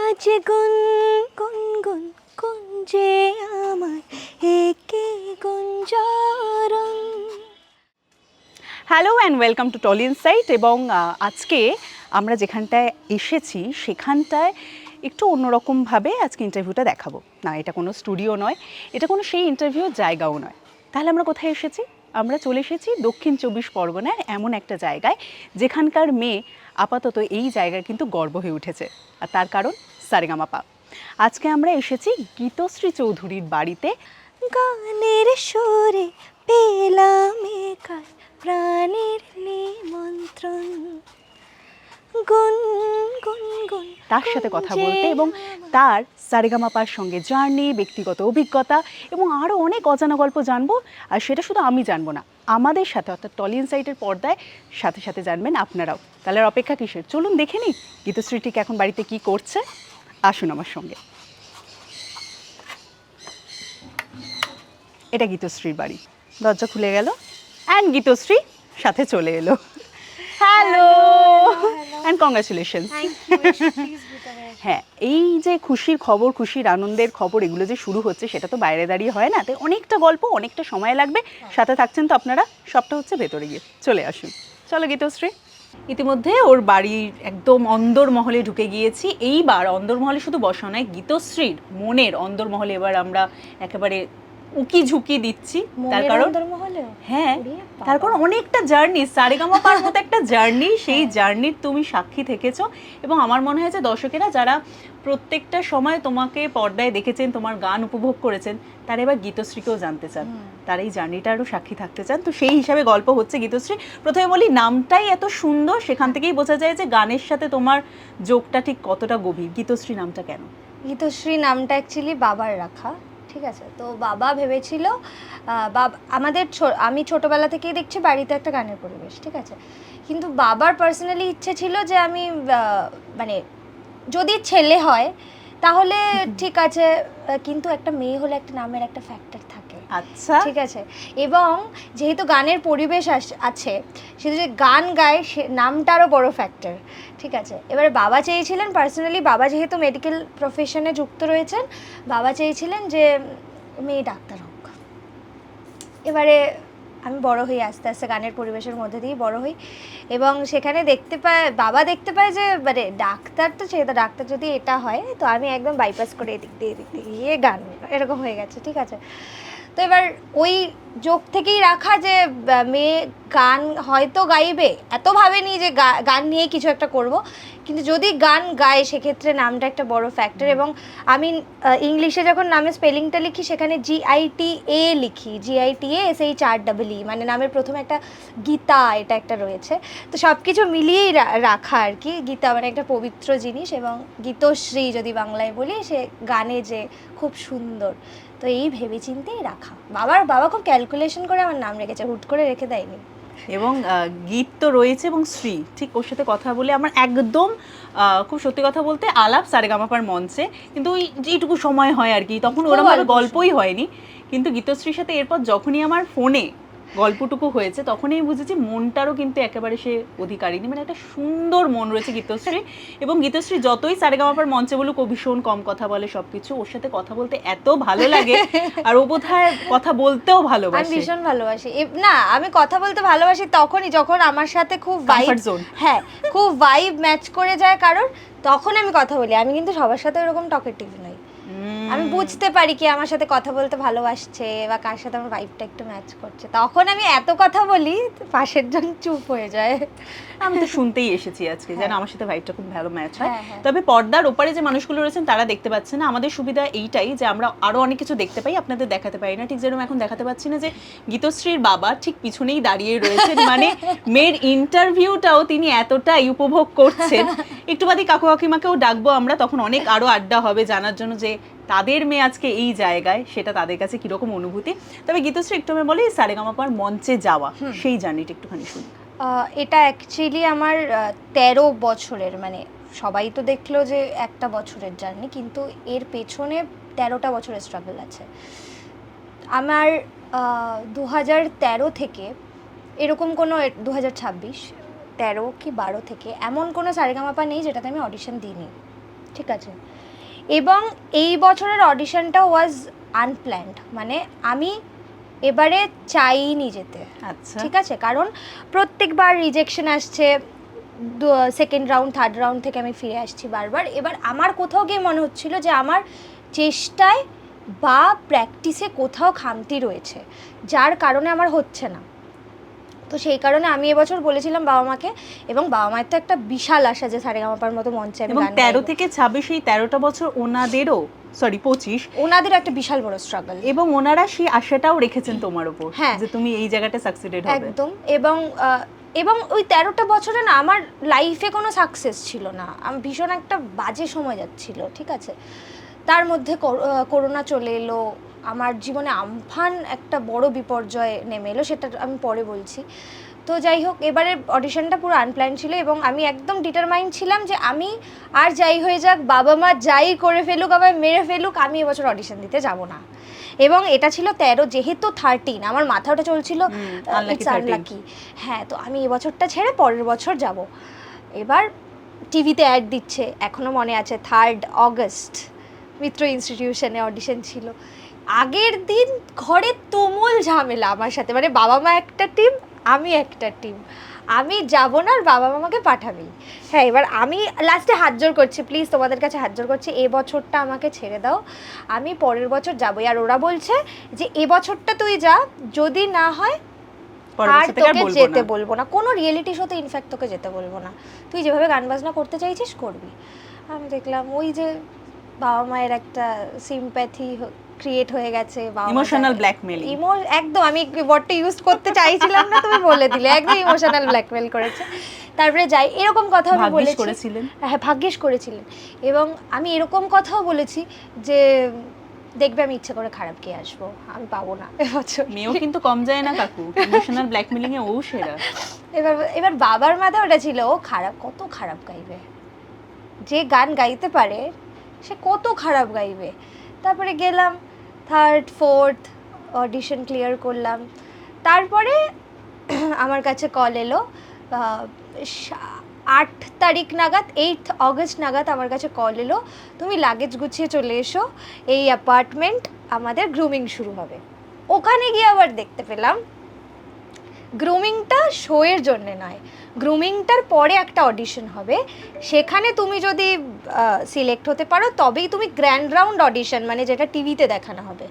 আজ গুন গুন গুন গুঞ্জে আমার একে গুঞ্জরণ। Hello and welcome to Tolly Insight. এবং আজকে আমরা যেখানটায় এসেছি সেখানটায় একটু অন্যরকমভাবে আজকে ইন্টারভিউটা দেখাবো না। এটা কোনো স্টুডিও নয়, এটা কোনো সেই ইন্টারভিউর জায়গাও নয়। তাহলে আমরা কোথায় এসেছি? আমরা চলে এসেছি দক্ষিণ 24 পরগনার এমন একটা জায়গায় যেখানকার মেয়ে আপাতত এই জায়গায় কিন্তু গর্ব হয়ে উঠেছে। আর তার কারণ সারেগামাপা। আজকে আমরা এসেছি গীতশ্রী চৌধুরীর বাড়িতে। গানের সুরে পেলাম একার প্রাণের নিমন্ত্রণ, গুন গুন গুন তার সাথে কথা বলতে এবং তার সারেগামাপার সঙ্গে জার্নি, ব্যক্তিগত অভিজ্ঞতা এবং আরও অনেক অজানা গল্প জানবো। আর সেটা শুধু আমি জানবো না, আমাদের সাথে অর্থাৎ টলি ইনসাইটের পর্দায় সাথে সাথে জানবেন আপনারাও। তাহলে আর অপেক্ষা কিসের, চলুন দেখে নিই গীতশ্রী ঠিক এখন বাড়িতে কি করছে। আসুন আমার সঙ্গে। এটা গীতশ্রীর বাড়ি। দরজা খুলে গেল অ্যান্ড গীতশ্রী সাথে চলে এলো। Hello and congratulations. হ্যাঁ, এই যে খুশির খবর, খুশির আনন্দের খবর, এগুলো যে শুরু হচ্ছে সেটা তো বাইরে দাঁড়িয়ে হয় না। তাই অনেকটা গল্প, অনেকটা সময় লাগবে। সাথে থাকছেন তো আপনারা, সবটা হচ্ছে ভেতরে গিয়ে। চলে আসুন, চলো গীতশ্রী। ইতিমধ্যে ওর বাড়ির একদম অন্দরমহলে ঢুকে গিয়েছি। এইবার অন্দরমহলে শুধু বসা নয়, গীতশ্রীর মনের অন্দরমহলে এবার আমরা একেবারে উকি ঝুঁকি দিচ্ছি। তার কারণ হ্যাঁ, তার কারণ অনেকটা জার্নি, সারেগামাপার মতো একটা জার্নি, সেই জার্নির তুমি সাক্ষী থেকেছো। এবং আমার মনে হয় যে দর্শকেরা যারা প্রত্যেকটা সময় তোমাকে পর্দায় দেখেছেন, তোমার গান উপভোগ করেছেন, তারা এবার গীতশ্রীকেও জানতে চান, তারা এই জার্নিটারও সাক্ষী থাকতে চান। তো সেই হিসাবে গল্প হচ্ছে গীতশ্রী। প্রথমে বলি, নামটাই এত সুন্দর, সেখান থেকেই বোঝা যায় যে গানের সাথে তোমার যোগটা ঠিক কতটা গভীর। গীতশ্রী নামটা কেন? গীতশ্রী নামটা অ্যাকচুয়ালি বাবার রাখা, ঠিক আছে। তো বাবা ভেবেছিল, আমি ছোটবেলা থেকেই দেখছি বাড়িতে একটা গানের পরিবেশ, ঠিক আছে। কিন্তু বাবার পার্সোনালি ইচ্ছে ছিল যে আমি মানে যদি ছেলে হয় তাহলে ঠিক আছে, কিন্তু একটা মেয়ে হলে একটা নামের একটা ফ্যাক্টর থাকে, আচ্ছা, ঠিক আছে। এবং যেহেতু গানের পরিবেশ আছে, সেহেতু যে গান গায় সে নামটারও বড় ফ্যাক্টর, ঠিক আছে। এবারে বাবা চেয়েছিলেন, পার্সোনালি বাবা যেহেতু মেডিকেল প্রফেশনে যুক্ত রয়েছেন, বাবা চেয়েছিলেন যে মেয়ে ডাক্তার হোক। এবারে আমি বড় হই, আস্তে আস্তে গানের পরিবেশের মধ্যে দিয়েই বড় হই এবং সেখানে বাবা দেখতে পায় যে মানে ডাক্তার তো চেয়ে, ডাক্তার যদি এটা হয় তো আমি একদম বাইপাস করে এদিক দিয়ে গান এরকম হয়ে গেছে, ঠিক আছে। তো এবার ওই যোগ থেকেই রাখা যে মেয়ে গান হয়তো গাইবে, এত ভাবেনি যে গান নিয়ে কিছু একটা করব, কিন্তু যদি গান গায় সেক্ষেত্রে নামটা একটা বড় ফ্যাক্টর। এবং আমি ইংলিশে যখন নামের স্পেলিংটা লিখি সেখানে GITA লিখি, GITASHREE, মানে নামের প্রথমে একটা গীতা এটা একটা রয়েছে। তো সব কিছু মিলিয়েই রাখা আর কি। গীতা মানে একটা পবিত্র জিনিস, এবং গীতশ্রী যদি বাংলায় বলি, সে গানে যে খুব সুন্দর। তো এই ভেবেচিন্তেই রাখা। বাবা খুব ক্যালকুলেশন করে আমার নাম রেখেছে, হুট করে রেখে দেয়নি। এবং গীত তো রয়েছে এবং শ্রী, ঠিক ওর সাথে কথা বলে আমার একদম খুব সত্যি কথা বলতে আলাপ সারেগামাপার মঞ্চে, কিন্তু ওই যেটুকু সময় হয় আর কি, তখন ওরকম ভাবে গল্পই হয়নি। কিন্তু গীতশ্রীর সাথে এরপর যখনই আমার ফোনে গল্পটুকু হয়েছে তখনই বুঝেছি মনটারও কিন্তু একেবারে সে অধিকারিনী, মানে একটা সুন্দর মন রয়েছে গীতশ্রী। এবং গীতশ্রী যতই সারেগামাপার মঞ্চে বলুক, ও ভীষণ কম কথা বলে, সবকিছু ওর সাথে কথা বলতে এত ভালো লাগে। আর ও বোধহয় কথা বলতেও ভালোবাসে। আমি ভীষণ ভালোবাসি। না, আমি কথা বলতে ভালোবাসি তখনই যখন আমার সাথে খুব হ্যাঁ, খুব ভাইব ম্যাচ করে যায় কারণ, তখন আমি কথা বলি। আমি কিন্তু সবার সাথে ওরকম টকেটিভ নই। আমি বুঝতে পারি কি আমার সাথে কথা বলতে ভালোবাসছে বা কার সাথে আমার ভাইবটা একটু ম্যাচ করছে, তখন আমি এত কথা বলি পাশের জন চুপ হয়ে যায়। আমি তো শুনতেই এসেছি আজকে যেন আমার সাথে ভাইবটা খুব ভালো ম্যাচ হয়। তবে পর্দার ওপারে যে মানুষগুলো রয়েছেন তারা দেখতে পাচ্ছেন না। আমাদের সুবিধা এইটাই যে আমরা আরো অনেক কিছু দেখতে পাই, আপনাদের দেখাতে পারি না। ঠিক যেরকম এখন দেখাতে পাচ্ছি না যে গীতশ্রীর বাবা ঠিক পিছনেই দাঁড়িয়ে রয়েছেন, মানে মেয়ের ইন্টারভিউটাও তিনি এতটাই উপভোগ করছেন। একটু বাদে কাকু কাকিমাকেও ডাকবো আমরা, তখন অনেক আরো আড্ডা হবে জানার জন্য যে তাদের মেয়ে আজকে এই জায়গায়, সেটা তাদের কাছে কিরকম অনুভূতি। তবে গীতশ্রী একটু আমি বলি, সারেগামাপার মঞ্চে যাওয়া সেই জার্নিটা একটুখানি শুনি। এটা অ্যাকচুয়ালি আমার 13 বছরের, মানে সবাই তো দেখলো যে একটা বছরের জার্নি, কিন্তু এর পেছনে 13টা বছরের স্ট্রাগল আছে আমার। 2013 থেকে এরকম কোনো, 2026, 13 কি 12 থেকে এমন কোনো সারেগামাপা নেই যেটাতে আমি অডিশন দিইনি। ঠিক আছে, এবং এই বছরের অডিশনটা ওয়াজ আনপ্ল্যান্ড, মানে আমি এবারে চাইনি যেতে। আচ্ছা, ঠিক আছে, কারণ প্রত্যেকবার রিজেকশন আসছে, সেকেন্ড রাউন্ড থার্ড রাউন্ড থেকে আমি ফিরে আসছি বারবার। এবার আমার কোথাও গিয়ে মনে হচ্ছিল যে আমার চেষ্টায় বা প্র্যাকটিসে কোথাও খামতি রয়েছে, যার কারণে আমার হচ্ছে না। তো সেই কারণে আমি এবছর বলেছিলাম বাবা মাকে, এবং বাবা মায়ের তো একটা বিশাল আশা যে সারেগামাপার মতো মঞ্চে আমি এবং গান 13 গাইবো। থেকে 26 এই 13টা বছর ওনাদেরও, সরি 25, ওনাদেরও একটা বিশাল বড় স্ট্রাগল, এবং ওনারা সেই আশাটাও রেখেছেন তোমার উপর হ্যাঁ। যে তুমি এই জায়গাটা সাকসিডেড হবে। একদম। এবং ওই 13টা বছরে না আমার লাইফে কোনো সাকসেস ছিল না, আমি ভীষণ একটা বাজে সময় যাচ্ছিল। ঠিক আছে, তার মধ্যে করোনা চলে এলো, আমার জীবনে আমফান একটা বড় বিপর্যয় নেমে এলো, সেটা আমি পরে বলছি। তো যাই হোক, এবারে অডিশনটা পুরো আনপ্ল্যান ছিল, এবং আমি একদম ডিটারমাইন্ড ছিলাম যে আমি আর যাই হয়ে যাক, বাবা মা যাই করে ফেলুক, আবার মেরে ফেলুক, আমি এবছর অডিশন দিতে যাব না। এবং এটা ছিল 13, যেহেতু 13 আমার মাথা ওটা চলছিল আনলাকি, হ্যাঁ, তো আমি এবছরটা ছেড়ে পরের বছর যাব। এবার টিভিতে অ্যাড দিচ্ছে, এখনও মনে আছে 3 আগস্ট মিত্র ইনস্টিটিউশনে অডিশন ছিল। আগের দিন ঘরে তুমুল ঝামেলা আমার সাথে, মানে বাবা মা একটা টিম, আমি একটা টিম, আমি যাব না আর বাবা মামাকে পাঠাবি। হ্যাঁ, এবার আমি লাস্টে হাত জোর করছি, প্লিজ তোমাদের কাছে হাত জোর করছি, এ বছরটা আমাকে ছেড়ে দাও, আমি পরের বছর যাবই। আর ওরা বলছে যে এ বছরটা তুই যা, যদি না হয় আর তোকে যেতে বলবো না, কোনো রিয়েলিটি শোতে ইনফ্যাক্ট তোকে যেতে বলবো না, তুই যেভাবে গান বাজনা করতে চাইছিস করবি। আমি দেখলাম ওই যে বাবা মায়ের একটা সিম্প্যাথি ক্রিয়েট হয়ে গেছে, ইমোশনাল ব্ল্যাকমেইলিং। একদম, আমি ওয়ার্ডটা ইউজ করতে চাইছিলাম না, তুমি বলে দিলে, একদম ইমোশনাল ব্ল্যাকমেইল করেছে। তারপরে যাই, এরকম কথা আমি বলেছি, হ্যাঁ ভাগ্যিস করেছিলেন, এবং আমি এরকম কথাও বলেছি যে দেখবে আমি ইচ্ছে করে খারাপ কে আসবো, আমি পাবো না এবছর। মেয়েও কিন্তু কম যায় না কাকু, ইমোশনাল ব্ল্যাকমেইলিং এ ও সেরা। এবার বাবার মাথা ওটা ছিল, ও খারাপ, কত খারাপ গাইবে, যে গান গাইতে পারে সে কত খারাপ গাইবে। তারপরে গেলাম, 3rd 4th অডিশন ক্লিয়ার করলাম। তারপরে আমার কাছে কল এলো 8 তারিখ নাগাদ, 8 আগস্ট নাগাদ আমার কাছে কল এলো, তুমি লাগেজ গুছিয়ে চলে এসো, এই অ্যাপার্টমেন্ট আমাদের গ্রুমিং শুরু হবে। ওখানে গিয়ে আবার দেখতে পেলাম গ্রুমিংটা শোয়ের জন্য নয়, গ্রুমিংটার পরে একটা অডিশন হবে, সেখানে তুমি যদি সিলেক্ট হতে পারো তবেই তুমি গ্র্যান্ড রাউন্ড অডিশন, মানে যেটা টিভিতে দেখানো হবে,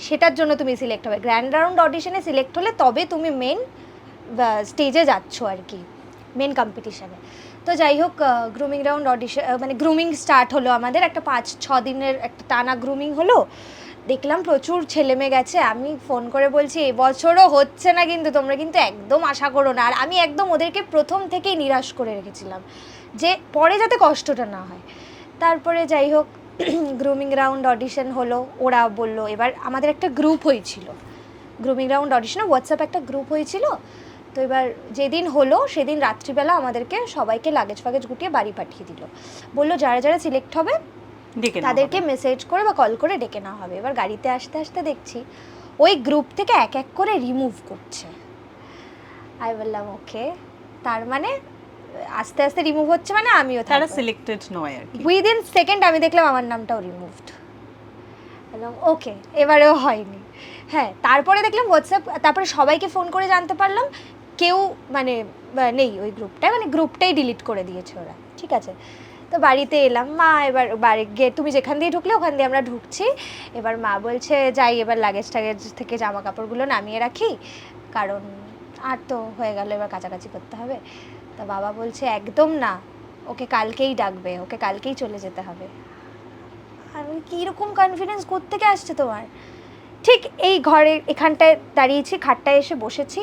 সেটার জন্য তুমি সিলেক্ট হবে। গ্র্যান্ড রাউন্ড অডিশনে সিলেক্ট হলে তবে তুমি মেন স্টেজে যাচ্ছ আর কি, মেন কম্পিটিশানে। তো যাই হোক, গ্রুমিং রাউন্ড অডিশন, মানে গ্রুমিং স্টার্ট হলো আমাদের, একটা 5-6 দিনের একটা টানা গ্রুমিং হলো। দেখলাম প্রচুর ছেলে মেয়ে গেছে, আমি ফোন করে বলছি এবছরও হচ্ছে না, কিন্তু তোমরা কিন্তু একদম আশা করো না। আর আমি একদম ওদেরকে প্রথম থেকেই নিরাশ করে রেখেছিলাম যে পরে যাতে কষ্টটা না হয়। তারপরে যাই হোক, গ্রুমিং রাউন্ড অডিশন হলো, ওরা বললো, এবার আমাদের একটা গ্রুপ হয়েছিল, গ্রুমিং রাউন্ড অডিশনে হোয়াটসঅ্যাপ একটা গ্রুপ হয়েছিল। তো এবার যেদিন হলো সেদিন রাত্রিবেলা আমাদেরকে সবাইকে লাগেজ ফাগেজ গুটিয়ে বাড়ি পাঠিয়ে দিল, বললো যারা যারা সিলেক্ট হবে তাদেরকে মেসেজ করে বা কল করে ডেকে নেওয়া হবে। এবার গাড়িতে আসতে আসতে দেখছি ওই গ্রুপ থেকে এক এক করে রিমুভ করছে। আমি বললাম ওকে, তার মানে আস্তে আস্তে রিমুভ হচ্ছে, মানে আমিও তারা সিলেক্টেড নয় আর কি। উইদিন সেকেন্ড আমি দেখলাম আমার নামটাও রিমুভড। বললাম ওকে, এবারেও হয়নি। হ্যাঁ, তারপরে দেখলাম হোয়াটসঅ্যাপ, তারপরে সবাইকে ফোন করে জানতে পারলাম কেউ মানে নেই ওই গ্রুপটায়, মানে গ্রুপটাই ডিলিট করে দিয়েছে ওরা। ঠিক আছে, তো বাড়িতে এলাম, মা এবার বাড়ি গিয়ে, তুমি যেখান দিয়ে ঢুকলে ওখান দিয়ে আমরা ঢুকছি, এবার মা বলছে যাই এবার লাগেজ টাগেজ থেকে জামা কাপড়গুলো নামিয়ে রাখি, কারণ আর তো হয়ে গেল, এবার কাছাকাছি করতে হবে। তা বাবা বলছে একদম না, ওকে কালকেই ডাকবে, ওকে কালকেই চলে যেতে হবে। আর কীরকম কনফিডেন্স কোত্থেকে আসছে তোমার? ঠিক এই ঘরে এখানটায় দাঁড়িয়েছি, খাটটায় এসে বসেছি,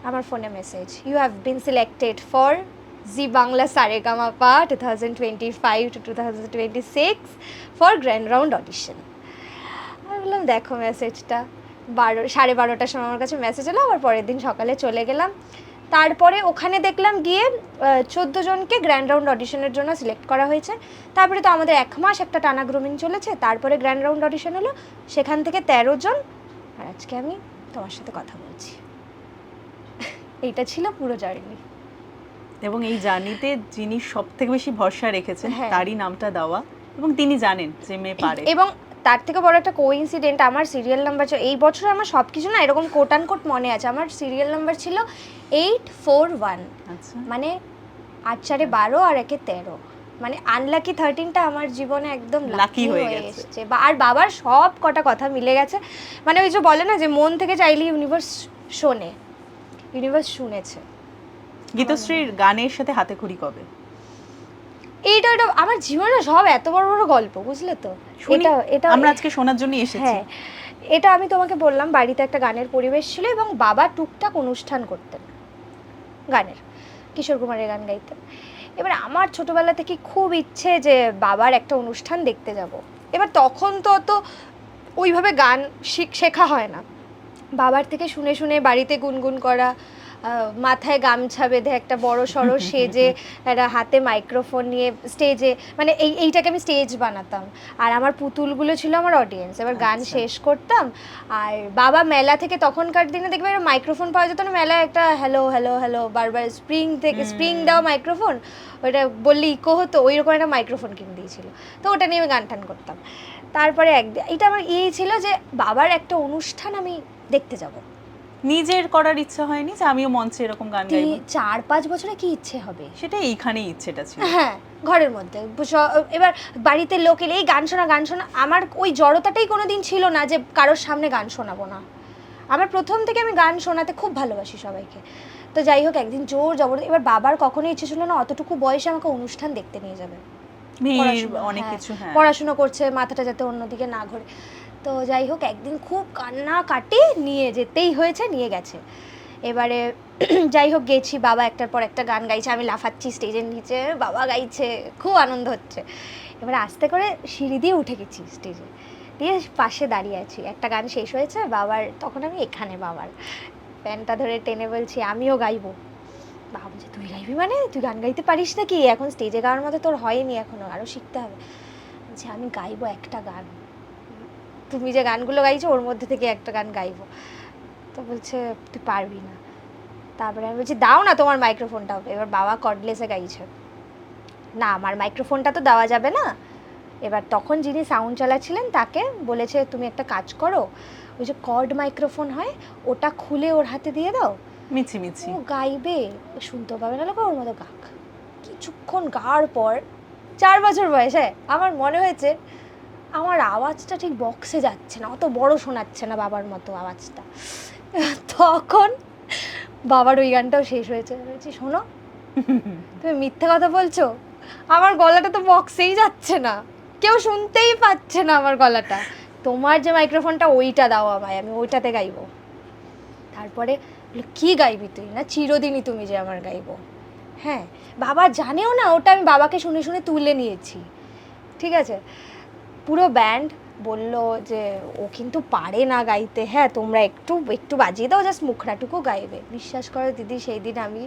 আমার ফোনে message, you have been selected for Zee Bangla Saregamapa 2025 to 2026 for grand round audition. আমি বললাম দেখো মেসেজটা, 12:30টার সময় আমার কাছে মেসেজ এলো, আবার পরের দিন সকালে চলে গেলাম। তারপরে ওখানে দেখলাম গিয়ে 14 জনকে গ্র্যান্ড রাউন্ড অডিশনের জন্য সিলেক্ট করা হয়েছে। তারপরে তো আমাদের 1 মাস একটা টানা গ্রুমিং চলেছে, তারপরে গ্র্যান্ড রাউন্ড অডিশন হলো, সেখান থেকে 13 জন, আর আজকে আমি তোমার সাথে কথা বলছি। এইটা ছিল পুরো জার্নি। এবং এই জার্নিতে যিনি সবথেকে বেশি ভরসা রেখেছেন হ্যাঁ। তারই নামটা দেওয়া, এবং তিনি জানেন যে মেয়ে পারে। এবং তার থেকে বড় একটা কোইন্সিডেন্ট, আমার সিরিয়াল নাম্বার এই বছর আমার সব কিছু না এরকম কোট অ্যান্ড কোট মনে আছে। আমার সিরিয়াল নাম্বার ছিল 841, আচ্ছা, মানে 8×4 আর 1×13, মানে আনলাকি 13টা আমার জীবনে একদম লাকি হয়ে এসেছে। আর বাবার সব কটা কথা মিলে গেছে, মানে ওই যে বলে না যে মন থেকে চাইলে ইউনিভার্স শোনে, ইউনিভার্স শুনেছে। গীতশ্রীর গানের সাথে হাতেখড়ি কবে? এইটা আমার জীবনে সব এত বড় বড় গল্প, বুঝলে তো। এটা এটা আমরা আজকে শোনার জন্য এসেছি। হ্যাঁ, এটা আমি তোমাকে বললাম, বাড়িতে একটা গানের পরিবেশ ছিল এবং বাবা টুকটাক অনুষ্ঠান করতেন গানের, কিশোর কুমারের গান গাইতেন। এবার আমার ছোটবেলা থেকে খুব ইচ্ছে যে বাবার একটা অনুষ্ঠান দেখতে যাব। এবার তখন তো অত ওইভাবে গান শেখা হয় না, বাবার থেকে শুনে শুনে বাড়িতে গুনগুন করা, মাথায় গামছা বেঁধে একটা বড় সড়ো সেজে একটা হাতে মাইক্রোফোন নিয়ে স্টেজে, মানে এইটাকে আমি স্টেজ বানাতাম, আর আমার পুতুলগুলো ছিল আমার অডিয়েন্স। এবার গান শেষ করতাম, আর বাবা মেলা থেকে, তখনকার দিনে দেখবে মাইক্রোফোন পাওয়া যেত না মেলায়, একটা হ্যালো হ্যালো হ্যালো বারবার স্প্রিং থেকে স্প্রিং দেওয়া মাইক্রোফোন, ওইটা বললে ইকো হতো, ওই রকম একটা মাইক্রোফোন কিনে দিয়েছিল, তো ওটা নিয়ে আমি গান টান করতাম। তারপরে একদিন এটা আমার ছিল যে বাবার একটা অনুষ্ঠান আমি দেখতে যাব। নিজের করার ইচ্ছা হয়নি যে আমিও মঞ্চে এরকম গান গাইব? 4-5 বছরে কি ইচ্ছে হবে, সেটা এইখানেই ইচ্ছেটা ছিল। হ্যাঁ, ঘরের মধ্যে এবার বাড়িতে লোক এলে এই গান শোনা গান শোনা, আমার ওই জড়তাটাই কোনোদিন ছিল না যে কারোর সামনে গান শোনাবো না। আমার প্রথম থেকে আমি গান শোনাতে খুব ভালোবাসি সবাইকে। তো যাই হোক, একদিন জোর জবরদস্তি, এবার বাবার কখনোই ইচ্ছে ছিল না অতটুকু বয়সে আমাকে অনুষ্ঠান দেখতে নিয়ে যাবে, অনেক কিছু, হ্যাঁ, পড়াশোনা করছে, মাথাটা যাতে অন্যদিকে না ঘোরে। তো যাই হোক, একদিন খুব কান্না কাটি নিয়ে যেতেই হয়েছে, নিয়ে গেছে। এবারে যাই হোক গেছি, বাবা একটার পর একটা গান গাইছে, আমি লাফাচ্ছি স্টেজের নিচে, বাবা গাইছে, খুব আনন্দ হচ্ছে। এবারে আস্তে করে সিঁড়ি দিয়ে উঠে গেছি স্টেজে, দিয়ে পাশে দাঁড়িয়ে আছি, একটা গান শেষ হয়েছে বাবার, তখন আমি এখানে বাবার প্যান্টটা ধরে টেনে বলছি আমিও গাইবো। বাবা বলছে তুই গাইবি, মানে তুই গান গাইতে পারিস নাকি, এখন স্টেজে গাওয়ার মতো তোর হয়নি, এখনো আরও শিখতে হবে। বলছি আমি গাইবো একটা গান, তুমি যে গানগুলো গাইছো ওর মধ্যে থেকে একটা গান গাইবো। তো বলছে তুই পারবি না। তারপরে আমি বলছি দাও না তোমার মাইক্রোফোনটা। এবার বাবা কর্ডলেসে গাইছে, না আমার মাইক্রোফোনটা তো দেওয়া যাবে না। এবার তখন যিনি সাউন্ড চালাচ্ছিলেন তাকে বলেছে তুমি একটা কাজ করো, ওই যে কর্ড মাইক্রোফোন হয় ওটা খুলে ওর হাতে দিয়ে দাও, মিছি মিছি ও গাইবে, শুনতেও পাবে না লোক, ওর মতো গাক। কিছুক্ষণ গাওয়ার পর 4 বছর বয়সে আমার মনে হয়েছে আমার আওয়াজটা ঠিক বক্সে যাচ্ছে না, অত বড় শোনাচ্ছে না বাবার মতো আওয়াজটা। তখন বাবার ওই গানটাও শেষ হয়েছে। বলছি শোনো, তুমি মিথ্যে কথা বলছো, আমার গলাটা তো বক্সেই যাচ্ছে না, কেউ শুনতেই পাচ্ছে না আমার গলাটা, তোমার যে মাইক্রোফোনটা ওইটা দাও আমায়, আমি ওইটাতে গাইবো। তারপরে কি গাইবি তুই, না চিরদিনই তুমি যে আমার গাইবো। হ্যাঁ, বাবা জানেও না ওটা আমি বাবাকে শুনে শুনে তুলে নিয়েছি, ঠিক আছে। পুরো ব্যান্ড বলল যে ও কিন্তু পারে না গাইতে, হ্যাঁ তোমরা একটু একটু বাজিয়ে দাও, জাস্ট মুখরাটুকু গাইবে। বিশ্বাস করো দিদি, সেই দিন আমি,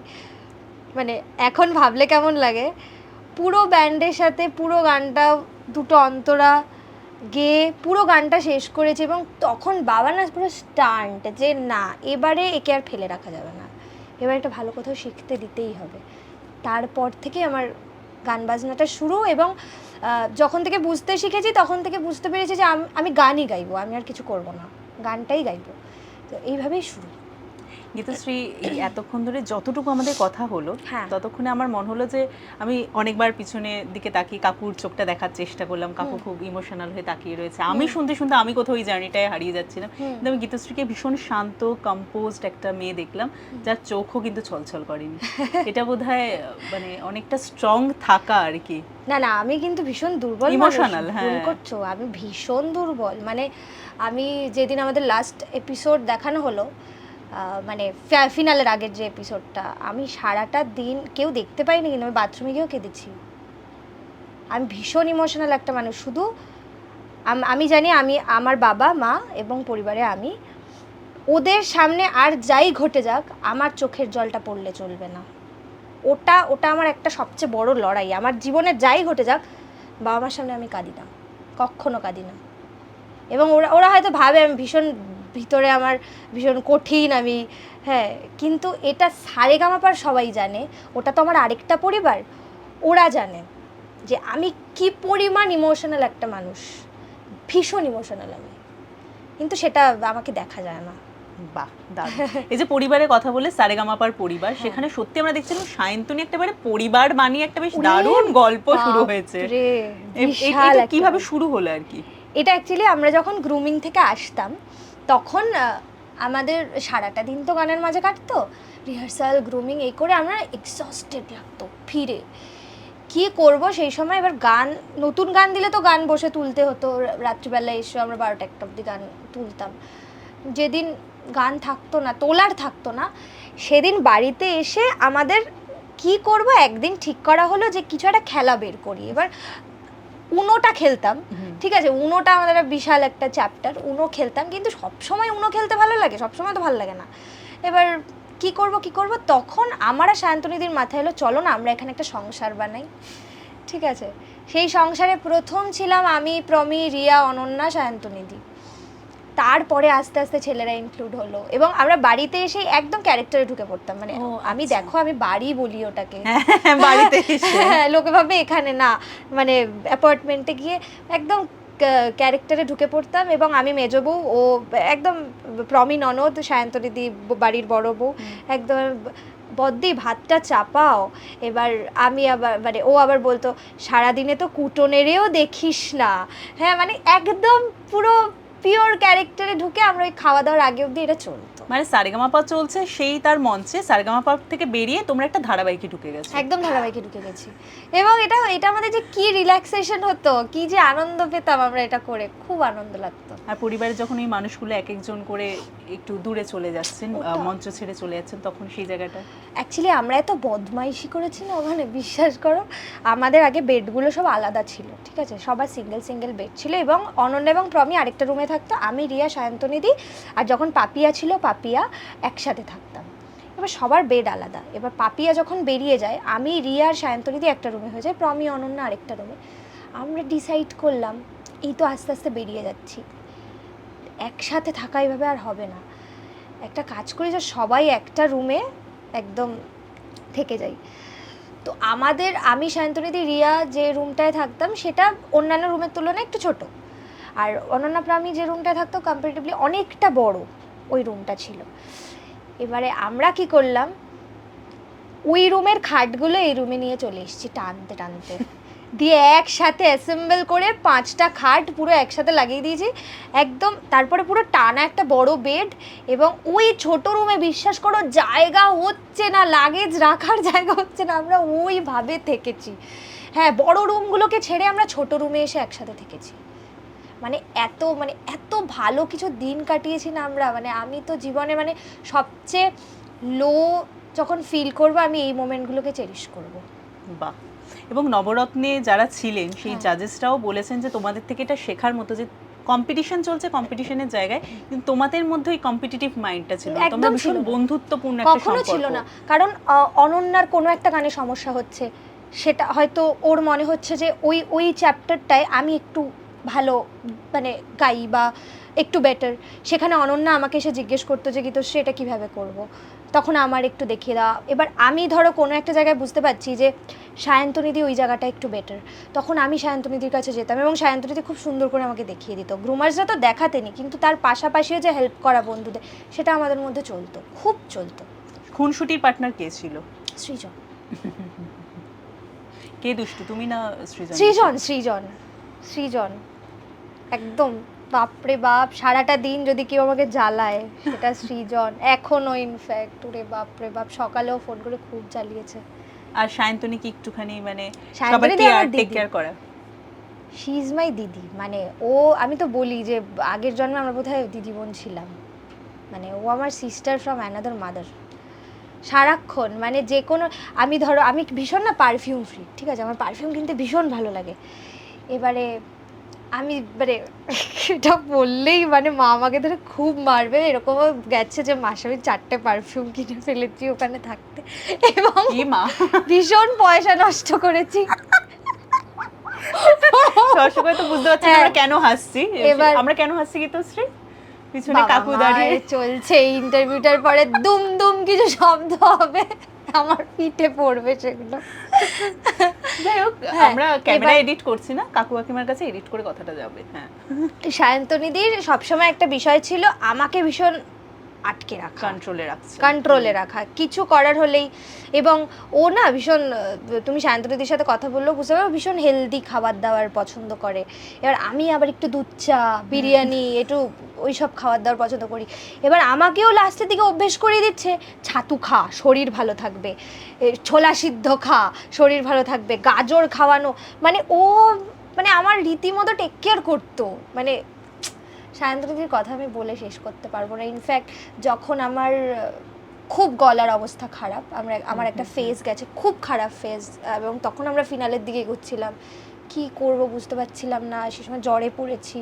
মানে এখন ভাবলে কেমন লাগে, পুরো ব্যান্ডের সাথে পুরো গানটা দুটো অন্তরা গেয়ে পুরো গানটা শেষ করেছে। এবং তখন বাবা না পুরো স্টান্ট যে না এবারে একে আর ফেলে রাখা যাবে না, এবার একটা ভালো কোথাও শিখতে দিতেই হবে। তারপর থেকে আমার গান বাজনাটা শুরু, এবং যখন থেকে বুঝতে শিখেছি তখন থেকে বুঝতে পেরেছি যে আমি গানই গাইবো, আমি আর কিছু করব না, গানটাই গাইবো। তো এইভাবেই শুরু। গীতশ্রী, এতক্ষণ ধরে যতটুকু আমাদের কথা হলো, হ্যাঁ, ততক্ষণে আমার মনে হলো যে আমি অনেকবার পিছনের দিকে তাকিয়ে কাকুর চোখটা দেখার চেষ্টা করলাম, কাকু খুব ইমোশনাল হয়ে তাকিয়ে রয়েছে, আমি শুনতে শুনতে আমি কোথাও ওই জার্নিটায় হারিয়ে যাচ্ছিলাম। কিন্তু আমি গীতশ্রীকে ভীষণ শান্ত কম্পোজড একটা মেয়ে দেখলাম, যার চোখও কিন্তু ছলছল করেনি। এটা বোধহয় মানে অনেকটা স্ট্রং থাকা আর কি। না না, আমি কিন্তু ভীষণ দুর্বল, ইমোশনাল, ভুল করছো, আমি ভীষণ দুর্বল। মানে আমি যেদিন আমাদের লাস্ট এপিসোড দেখানো হলো, মানে ফিনালের আগের যে এপিসোডটা, আমি সারাটা দিন কেউ দেখতে পাইনি, কিন্তু আমি বাথরুমে গিয়েও কেঁদেছি। আমি ভীষণ ইমোশনাল একটা মানুষ। শুধু আমি জানি আমি আমার বাবা মা এবং পরিবারে আমি, ওদের সামনে আর যাই ঘটে যাক আমার চোখের জলটা পড়লে চলবে না। ওটা আমার একটা সবচেয়ে বড় লড়াই। আমার জীবনে যাই ঘটে যাক বাবা মার সামনে আমি কাঁদি না, কখনো কাঁদি না। এবং ওরা হয়তো ভাবে আমি ভীষণ ভিতরে আমার ভীষণ কঠিন আমি, হ্যাঁ, কিন্তু এটা সারেগামাপার সবাই জানে, ওটা তো আমার আরেকটা পরিবার, ওরা জানে যে আমি কি পরিমাণ ইমোশনাল একটা মানুষ, ভীষণ ইমোশনাল আমি, কিন্তু সেটা আমাকে দেখা যায় না। বাহ, দারুণ। এই যে পরিবারের কথা বলে সারেগামাপার পরিবার, সেখানে সত্যি আমরা দেখছিলাম সায়ন্তনী একেবারে পরিবার বানিয়ে একটা বেশ দারুণ গল্প শুরু হয়েছে। এটা কিভাবে শুরু হলো আর কি? এটা অ্যাকচুয়ালি আমরা যখন গ্রুমিং থেকে আসতাম তখন আমাদের সারাটা দিন তো গানের মাঝে কাটতো, রিহার্সাল গ্রুমিং এই করে আমরা এক্সস্টেড লাগতো ফিরে। কি করব সেই সময়, এবার গান, নতুন গান দিলে তো গান বসে তুলতে হতো, রাত্রিবেলা এসে আমরা 12টা-1টা অবধি গান তুলতাম। যেদিন গান থাকতো না, তোলার থাকতো না, সেদিন বাড়িতে এসে আমাদের কি করব একদিন ঠিক করা হলো যে কিছু একটা খেলা বের করি। এবার উনোটা খেলতাম, ঠিক আছে, উনোটা আমাদের বিশাল একটা চ্যাপ্টার, উনো খেলতাম, কিন্তু সবসময় উনো খেলতে ভালো লাগে, সবসময় তো ভালো লাগে না। এবার কি করব, তখন আমার আর সায়ন্তনীদির মাথায় এলো চলো না আমরা এখানে একটা সংসার বানাই, ঠিক আছে। সেই সংসারে প্রথম ছিলাম আমি, প্রমি, রিয়া, অনন্যা, সায়ন্তনীদি। তারপরে আস্তে আস্তে ছেলেরা ইনক্লুড হলো এবং আমরা বাড়িতে এসে একদম ক্যারেক্টারে ঢুকে পড়তাম। মানে আমি দেখো আমি বাড়ি বলি ওটাকে, বাড়িতে এসে লোকে ভাবে এখানে না, মানে অ্যাপার্টমেন্টে গিয়ে একদম ক্যারেক্টারে ঢুকে পড়তাম। এবং আমি মেজো বউ, ও একদম প্রমি ননদ, সায়ন্তনীদি বাড়ির বড় বউ, একদম বদ্দি ভাতটা চাপাও। এবার আমি আবার মানে ও আবার বলতো সারাদিনে তো কুটনেরেও দেখিস না, হ্যাঁ, মানে একদম পুরো পিওর ক্যারেক্টারে ঢুকে আমরা ওই খাওয়া দাওয়ার আগে অবধি এটা চলতো। মানে সারেগামাপা চলছে, সেই তার মঞ্চে সারেগামাপা থেকে বেরিয়ে তোমরা একটা ধারাবাহিকে ঢুকে গেছো। একদম ধারাবাহিকে ঢুকে গেছি এবং এটা আমাদের যে কি রিল্যাক্সেশন হতো, কি যে আনন্দ পেতাম আমরা এটা করে, খুব আনন্দ লাগতো। আর পরিবারে যখন এই মানুষগুলো এক একজন করে একটু দূরে চলে যাচ্ছেন, মঞ্চ ছেড়ে চলে যাচ্ছেন, তখন সেই জায়গাটা অ্যাকচুয়ালি আমরা এত বদমাইশি করেছি না ওখানে, বিশ্বাস করো। আমাদের আগে বেডগুলো সব আলাদা ছিল, ঠিক আছে, সবার সিঙ্গেল বেড ছিল এবং অনন্যা এবং প্রমি আরেকটা রুমে থাকতো, আমি, রিয়া, সায়ন্তনীদি আর যখন পাপিয়া ছিল পাপিয়া একসাথে থাকতাম। এবার সবার বেড আলাদা। এবার পাপিয়া যখন বেরিয়ে যায় আমি, রিয়া আর সায়ন্তনীদি একটা রুমে হয়ে যায়, প্রমি, অনন্যা আরেকটা রুমে। আমরা ডিসাইড করলাম এই তো আস্তে আস্তে বেরিয়ে যাচ্ছি, একসাথে থাকা এইভাবে আর হবে না, একটা কাজ করি যে সবাই একটা রুমে একদম থেকে যাই। তো আমি, সায়ন্তনীদি, রিয়া যে রুমটায় থাকতাম সেটা অন্যান্য রুমের তুলনায় একটু ছোট, আর অনন্যা প্রামি যে রুমটায় থাকতো কম্পারেটিভলি অনেকটা বড় ওই রুমটা ছিল। এবারে আমরা কি করলাম, ওই রুমের খাটগুলো এই রুমে নিয়ে চলে এসেছি টানতে টানতে, দিয়ে একসাথে অ্যাসেম্বল করে 5টা খাট পুরো একসাথে লাগিয়ে দিয়েছি একদম। তারপরে পুরো টানা একটা বড় বেড এবং ওই ছোট রুমে বিশ্বাস করো জায়গা হচ্ছে না, লাগেজ রাখার জায়গা হচ্ছে না, আমরা ওইভাবে থেকেছি। হ্যাঁ, বড় রুমগুলোকে ছেড়ে আমরা ছোট রুমে এসে একসাথে থেকেছি। মানে এত ভালো কিছু দিন কাটিয়েছি না আমরা, মানে আমি তো জীবনে মানে সবচেয়ে লো যখন ফিল করবো আমি এই মোমেন্টগুলোকে চেরিশ করবো। বাহ। এবং নবরত্নে যারা ছিলেন সেই জাজেসরাও বলেছেন যে তোমাদের থেকে এটা শেখার মতো, যে কম্পিটিশন চলছে, কম্পিটিশনের জায়গায় কিন্তু তোমাদের মধ্যে ওই কম্পিটিটিভ মাইন্ডটা ছিল, তোমরা ভীষণ বন্ধুত্বপূর্ণ একটা সম্পর্ক। কখনো ছিল না, কারণ অনন্যার কোনো একটা গানে সমস্যা হচ্ছে, সেটা হয়তো ওর মনে হচ্ছে যে ওই চ্যাপ্টারটায় আমি একটু ভালো মানে গাই বা একটু বেটার, সেখানে অনন্যা আমাকে এসে জিজ্ঞেস করতো যে গীতশ্রী এটা কীভাবে করব, তখন আমার একটু দেখিয়ে দেওয়া। এবার আমি ধরো কোনো একটা জায়গায় বুঝতে পারছি যে সায়ন্তনীদি ওই জায়গাটা একটু বেটার, তখন আমি সায়ন্তনীদির কাছে যেতাম এবং সায়ন্তনীদি খুব সুন্দর করে আমাকে দেখিয়ে দিত। গ্রুমার্সরা তো দেখাতেনি, কিন্তু তার পাশাপাশিও যে হেল্প করা বন্ধুদের, সেটা আমাদের মধ্যে চলতো, খুব চলতো। খুনসুটির পার্টনার কে ছিল? সৃজন। কে দুষ্টু, তুমি না সৃজন? সৃজন একদম, বাপরে বাপ, সারাটা দিন যদি কেউ আমাকে জ্বালায় সেটা সৃজন। এখনো ইনফ্যাক্ট ওরে বাপরে বাপ, সকালেও ফোন করে খুব জ্বালিয়েছে। আর সায়ন্তনী কি একটুখানি মানে সবার টেক কেয়ার করা? শি ইজ মাই দিদি, মানে ও, আমি তো বলি যে আগের জন্মে আমরা বোধহয় দিদি বোন ছিলাম, মানে ও আমার সিস্টার ফ্রম অ্যানাদার মাদার। সারাক্ষণ মানে যে কোনো, আমি ধরো আমি ভীষণ না পারফিউম ফ্রি, ঠিক আছে, আমার পারফিউম কিনতে ভীষণ ভালো লাগে। এবারে আমি মানে এটা বললেই মানে মা আমাকে ধরে খুব মারবে, এরকমও গেছে যে মাসে আমি 4টে পারফিউম কিনে ফেলেছি ওখানে থাকতে এবং ভীষণ পয়সা নষ্ট করেছি। দর্শকরা তো বুঝতে পারছেন আমরা কেন হাসছি, আমরা কেন হাসছি গীতশ্রী? পিছনে কাকু দাঁড়িয়ে চলছে ইন্টারভিউটার পরে দুম দুম কিছু শব্দ হবে, আমার পিঠে পড়বে সেগুলো। যাই হোক, হ্যাঁ, আমরা ক্যামেরা এডিট করছি না, কাকু কাকিমার কাছে এডিট করে কথাটা যাবে। হ্যাঁ, সায়ন্তনীদির সবসময় একটা বিষয় ছিল আমাকে ভীষণ আটকে রাখা, কন্ট্রোলে রাখা কিছু করার হলেই। এবং ও না ভীষণ, তুমি সায়ন্তনীদির সাথে কথা বললেও বুঝতে পারো, ভীষণ হেলদি খাবার দাবার পছন্দ করে। এবার আমি আবার একটু দুধ চা, বিরিয়ানি, একটু ওইসব খাবার দাবার পছন্দ করি। এবার আমাকেও লাস্টের দিকে অভ্যেস করে দিচ্ছে ছাতু খা, শরীর ভালো থাকবে, ছোলা সিদ্ধ খা, শরীর ভালো থাকবে, গাজর খাওয়ানো, মানে ও মানে আমার রীতিমতো টেক কেয়ার করতো। মানে সায়ন্তনীদির কথা আমি বলে শেষ করতে পারবো না। ইনফ্যাক্ট যখন আমার খুব গলার অবস্থা খারাপ, আমার একটা ফেজ গেছে, খুব খারাপ ফেজ, এবং তখন আমরা ফিনালের দিকে এগোচ্ছিলাম, কি করব বুঝতে পারছিলাম না, সে সময় জ্বরে পড়েছি।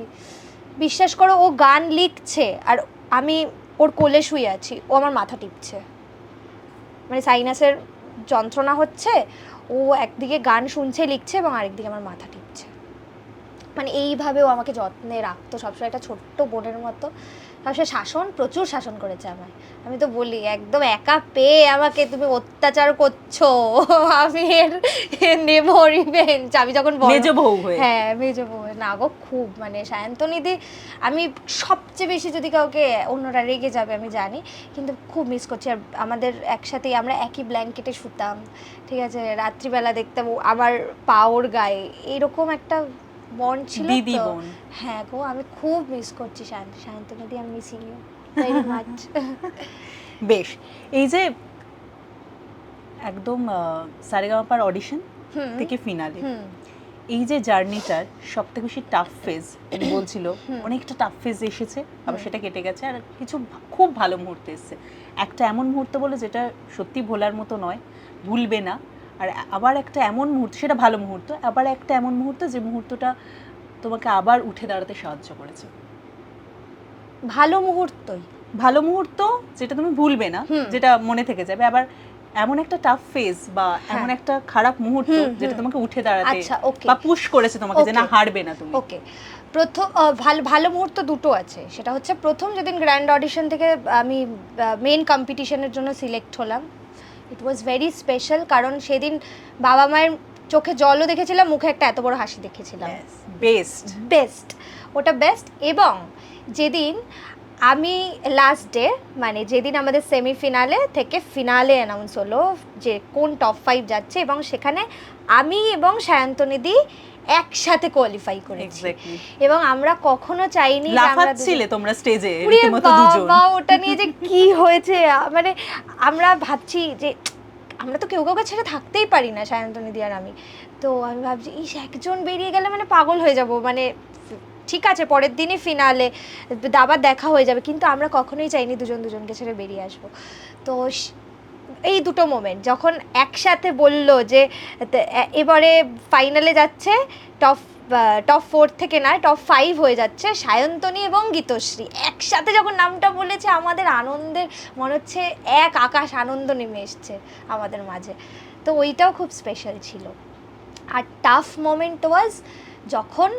বিশ্বাস করো, ও গান লিখছে আর আমি ওর কোলে শুয়ে আছি, ও আমার মাথা টিপছে, মানে সাইনাসের যন্ত্রণা হচ্ছে, ও একদিকে গান শুনছে লিখছে এবং আরেকদিকে আমার মাথা টিপছে। মানে এইভাবেও আমাকে যত্নে রাখতো সবসময়, একটা ছোট্ট বোনের মতো। সবসময় শাসন, প্রচুর শাসন করেছে আমায়। আমি তো বলি একদম একা পেয়ে আমাকে তুমি অত্যাচার করছো, আমি এর নেব রিভেঞ্জ। আমি যখন মেজো বউ হয়ে, হ্যাঁ মেজো বউ না গো, খুব মানে সায়ন্তনীদি আমি সবচেয়ে বেশি, যদি কাউকে অন্যরা রেগে যাবে আমি জানি, কিন্তু খুব মিস করছি। আর আমাদের একসাথেই আমরা একই ব্ল্যাঙ্কেটে শুতাম, ঠিক আছে, রাত্রিবেলা দেখতাম আমার পা ওর গায়ে, এরকম একটা বন্ড ছিল দিদি তো। বোন। হ্যাঁ গো, আমি খুব মিস করছি সায়ন্তনীদি, আমি মিসিং ইউ ভেরি মাচ। বেশ, এই যে একদম সারেগামাপার অডিশন থেকে ফিনালে, এই যে জার্নিটার সবথেকে বেশি টাফ ফেজ বলছিল, অনেকটা টাফ ফেজ এসেছে, আবার সেটা কেটে গেছে, আর কিছু খুব ভালো মুহূর্ত এসেছে। একটা এমন মুহূর্ত বলে যেটা সত্যি ভোলার মতো নয়, ভুলবে না। আর আবার একটা এমন মুহূর্ত, সেটা ভালো মুহূর্ত, আবার একটা এমন মুহূর্ত যে মুহূর্তটা তোমাকে আবার উঠে দাঁড়াতে সাহায্য করেছে। ভালো মুহূর্তই, ভালো মুহূর্ত যেটা তুমি ভুলবে না, যেটা মনে থেকে যাবে। আবার এমন একটা টাফ ফেজ বা এমন একটা খারাপ মুহূর্ত যেটা তোমাকে উঠে দাঁড়াতে বা পুশ করেছে তোমাকে যে না, হারবে না তুমি। ওকে, প্রথম ভালো মুহূর্ত দুটো আছে। সেটা হচ্ছে প্রথম যেদিন গ্র্যান্ড অডিশন থেকে আমি মেন কম্পিটিশনের জন্য সিলেক্ট হলাম, ইট ওয়াজ ভেরি স্পেশাল। কারণ সেদিন বাবা মায়ের চোখে জলও দেখেছিলাম, মুখে একটা এত বড় হাসি দেখেছিলাম। বেস্ট, ওটা বেস্ট। এবং যেদিন আমি লাস্ট ডে, মানে যেদিন আমাদের সেমিফিনালে থেকে ফিনালে অ্যানাউন্স হলো যে কোন টপ 5 যাচ্ছে, এবং সেখানে আমি এবং সায়ন্তনীদি একসাথে কোয়ালিফাই করেছি। এবং আমরা কখনো চাইনি যে আমরা লাফাচ্ছিলে তোমরা স্টেজে রীতিমতো দুজন, ওটা নিয়ে যে কি হয়েছে, মানে আমরা ভাবছি যে আমরা তো কেউ কাউকে ছেড়ে থাকতেই পারি না, সায়ন্তনীদি আর আমি। তো আমি ভাবছি ইস, একজন বেরিয়ে গেলে মানে পাগল হয়ে যাব, মানে ঠিক আছে পরের দিনই ফিনালে আবার দেখা হয়ে যাবে, কিন্তু আমরা কখনোই চাইনি দুজন দুজনকে ছেড়ে বেরিয়ে আসবো। তো এই দুটো মোমেন্ট যখন একসাথে বলল যে এবারে ফাইনালে যাচ্ছে টপ 4 থেকে না, টপ 5 হয়ে যাচ্ছে সায়ন্তনী এবং গীতশ্রী, একসাথে যখন নামটা বলেছে, আমাদের আনন্দের মনে হচ্ছে এক আকাশ আনন্দ নেমে এসছে আমাদের মাঝে। তো ওইটাও খুব স্পেশাল ছিল। আর টাফ মোমেন্ট ওয়াজ যখন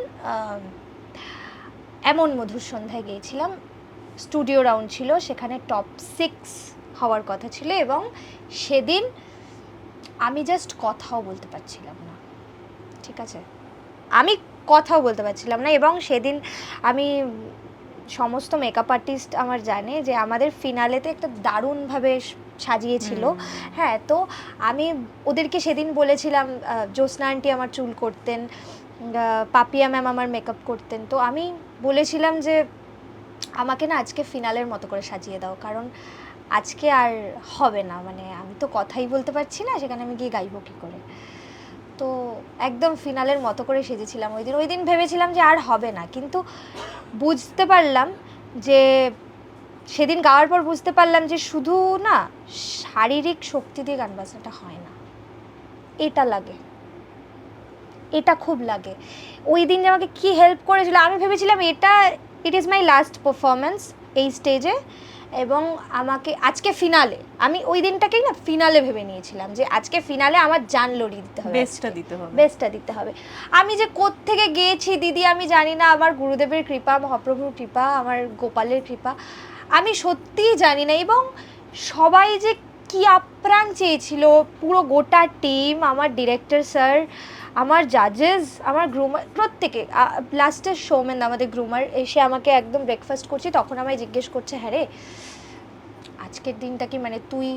এমন মধুর সন্ধ্যায় গিয়েছিলাম, স্টুডিও রাউন্ড ছিল, সেখানে টপ 6 হওয়ার কথা ছিল, এবং সেদিন আমি জাস্ট কথাও বলতে পারছিলাম না, ঠিক আছে, আমি কথাও বলতে পারছিলাম না। এবং সেদিন আমি, সমস্ত মেকআপ আর্টিস্ট আমার জানে যে আমাদের ফিনালেতে একটা দারুণভাবে সাজিয়েছিল, হ্যাঁ, তো আমি ওদেরকে সেদিন বলেছিলাম, জ্যোৎস্না আন্টি আমার চুল করতেন, পাপিয়া ম্যাম আমার মেকআপ করতেন, তো আমি বলেছিলাম যে আমাকে না আজকে ফিনালের মতো করে সাজিয়ে দাও, কারণ আজকে আর হবে না, মানে আমি তো কথাই বলতে পারছি না, সেখানে আমি গিয়ে গাইবো কী করে। তো একদম ফিনালের মতো করে সেজেছিলাম ওই দিন ভেবেছিলাম যে আর হবে না, কিন্তু বুঝতে পারলাম যে সেদিন গাওয়ার পর বুঝতে পারলাম যে শুধু না শারীরিক শক্তি দিয়ে গান বাজনাটা হয় না, এটা লাগে, এটা খুব লাগে। ওই দিন যে আমাকে কী হেল্প করেছিল, আমি ভেবেছিলাম এটা it is my last performance এই স্টেজে, এবং আমাকে আজকে ফিনালে, আমি ওই দিনটাকেই না ফিনালে ভেবে নিয়েছিলাম যে আজকে ফিনালে আমার জান লড়িয়ে দিতে হবে, বেস্টটা দিতে হবে। বেস্টটা দিতে হবে। আমি যে কোত্থেকে গিয়েছি দিদি আমি জানি না, আমার গুরুদেবের কৃপা, মহাপ্রভুর কৃপা, আমার গোপালের কৃপা, আমি সত্যিই জানি না। এবং সবাই যে কি আপ্রাণ চেয়েছিল, পুরো গোটা টিম, আমার ডিরেক্টর স্যার, আমার জাজেস, আমার গ্রুমার, প্রত্যেকে। লাস্টের শোম্যান আমাদের গ্রুমার এসে আমাকে একদম ব্রেকফাস্ট করছি, তখন আমায় জিজ্ঞেস করছে, হ্যাঁ রে আজকের দিনটা কি মানে তুই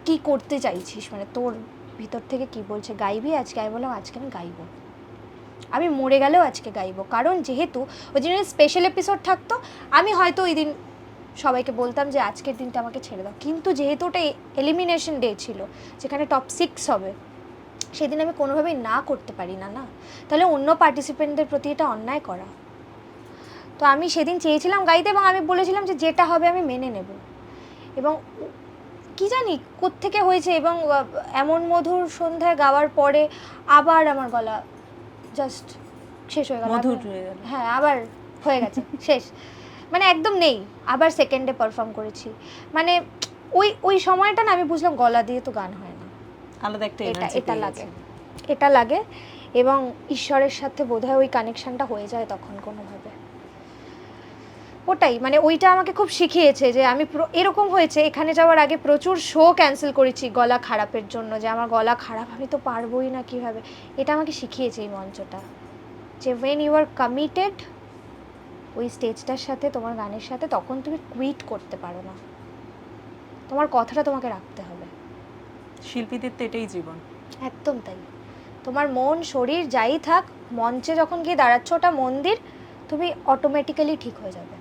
কি করতে চাইছিস, মানে তোর ভিতর থেকে কি বলছে, গাইবি আজকে? আমি বললাম আজকে আমি গাইবো, আমি মরে গেলেও আজকে গাইবো। কারণ যেহেতু ওই দিনের স্পেশাল এপিসোড থাকতো, আমি হয়তো ওই দিন সবাইকে বলতাম যে আজকের দিনটা আমাকে ছেড়ে দাও, কিন্তু যেহেতু ওটা এলিমিনেশন ডে ছিল, যেখানে টপ 6 হবে, সেদিন আমি কোনোভাবেই না করতে পারি না, না তাহলে অন্য পার্টিসিপেন্টদের প্রতি এটা অন্যায় করা। তো আমি সেদিন চেয়েছিলাম গাইতে, এবং আমি বলেছিলাম যে যেটা হবে আমি মেনে নেব। এবং কি জানি কোত্থেকে হয়েছে, এবং এমন মধুর সন্ধ্যায় গাওয়ার পরে আবার আমার গলা জাস্ট শেষ হয়ে গেল। মধুর হয়ে গেল। হ্যাঁ, আবার হয়ে গেছে শেষ, মানে একদম নেই। আবার সেকেন্ডে পারফর্ম করেছি, মানে ওই সময়টা না আমি বুঝলাম গলা দিয়ে তো গান হয় না, আলাদা একটা এটা লাগে, এটা লাগে। এবং ঈশ্বরের সাথে বোধহয় ওই কানেকশনটা হয়ে যায় তখন কোনোভাবে। ওটাই মানে ওইটা আমাকে খুব শিখিয়েছে যে আমি এরকম হয়েছে এখানে যাওয়ার আগে প্রচুর শো ক্যান্সেল করেছি গলা খারাপের জন্য, যে আমার গলা খারাপ, আমি তো পারবোই না কীভাবে। এটা আমাকে শিখিয়েছে এই মঞ্চটা, যে ওয়েন ইউ আর কমিটেড ওই স্টেজটার সাথে, তোমার গানের সাথে, তখন তুমি কুইট করতে পারো না, তোমার কথাটা তোমাকে রাখতে হবে। শিল্পীদের তো এটাই জীবন। একদম তাই। তোমার মন শরীর যাই থাক, মঞ্চে যখন গিয়ে দাঁড়াচ্ছ ওটা মন্দির, তুমি অটোমেটিক্যালি ঠিক হয়ে যাবে।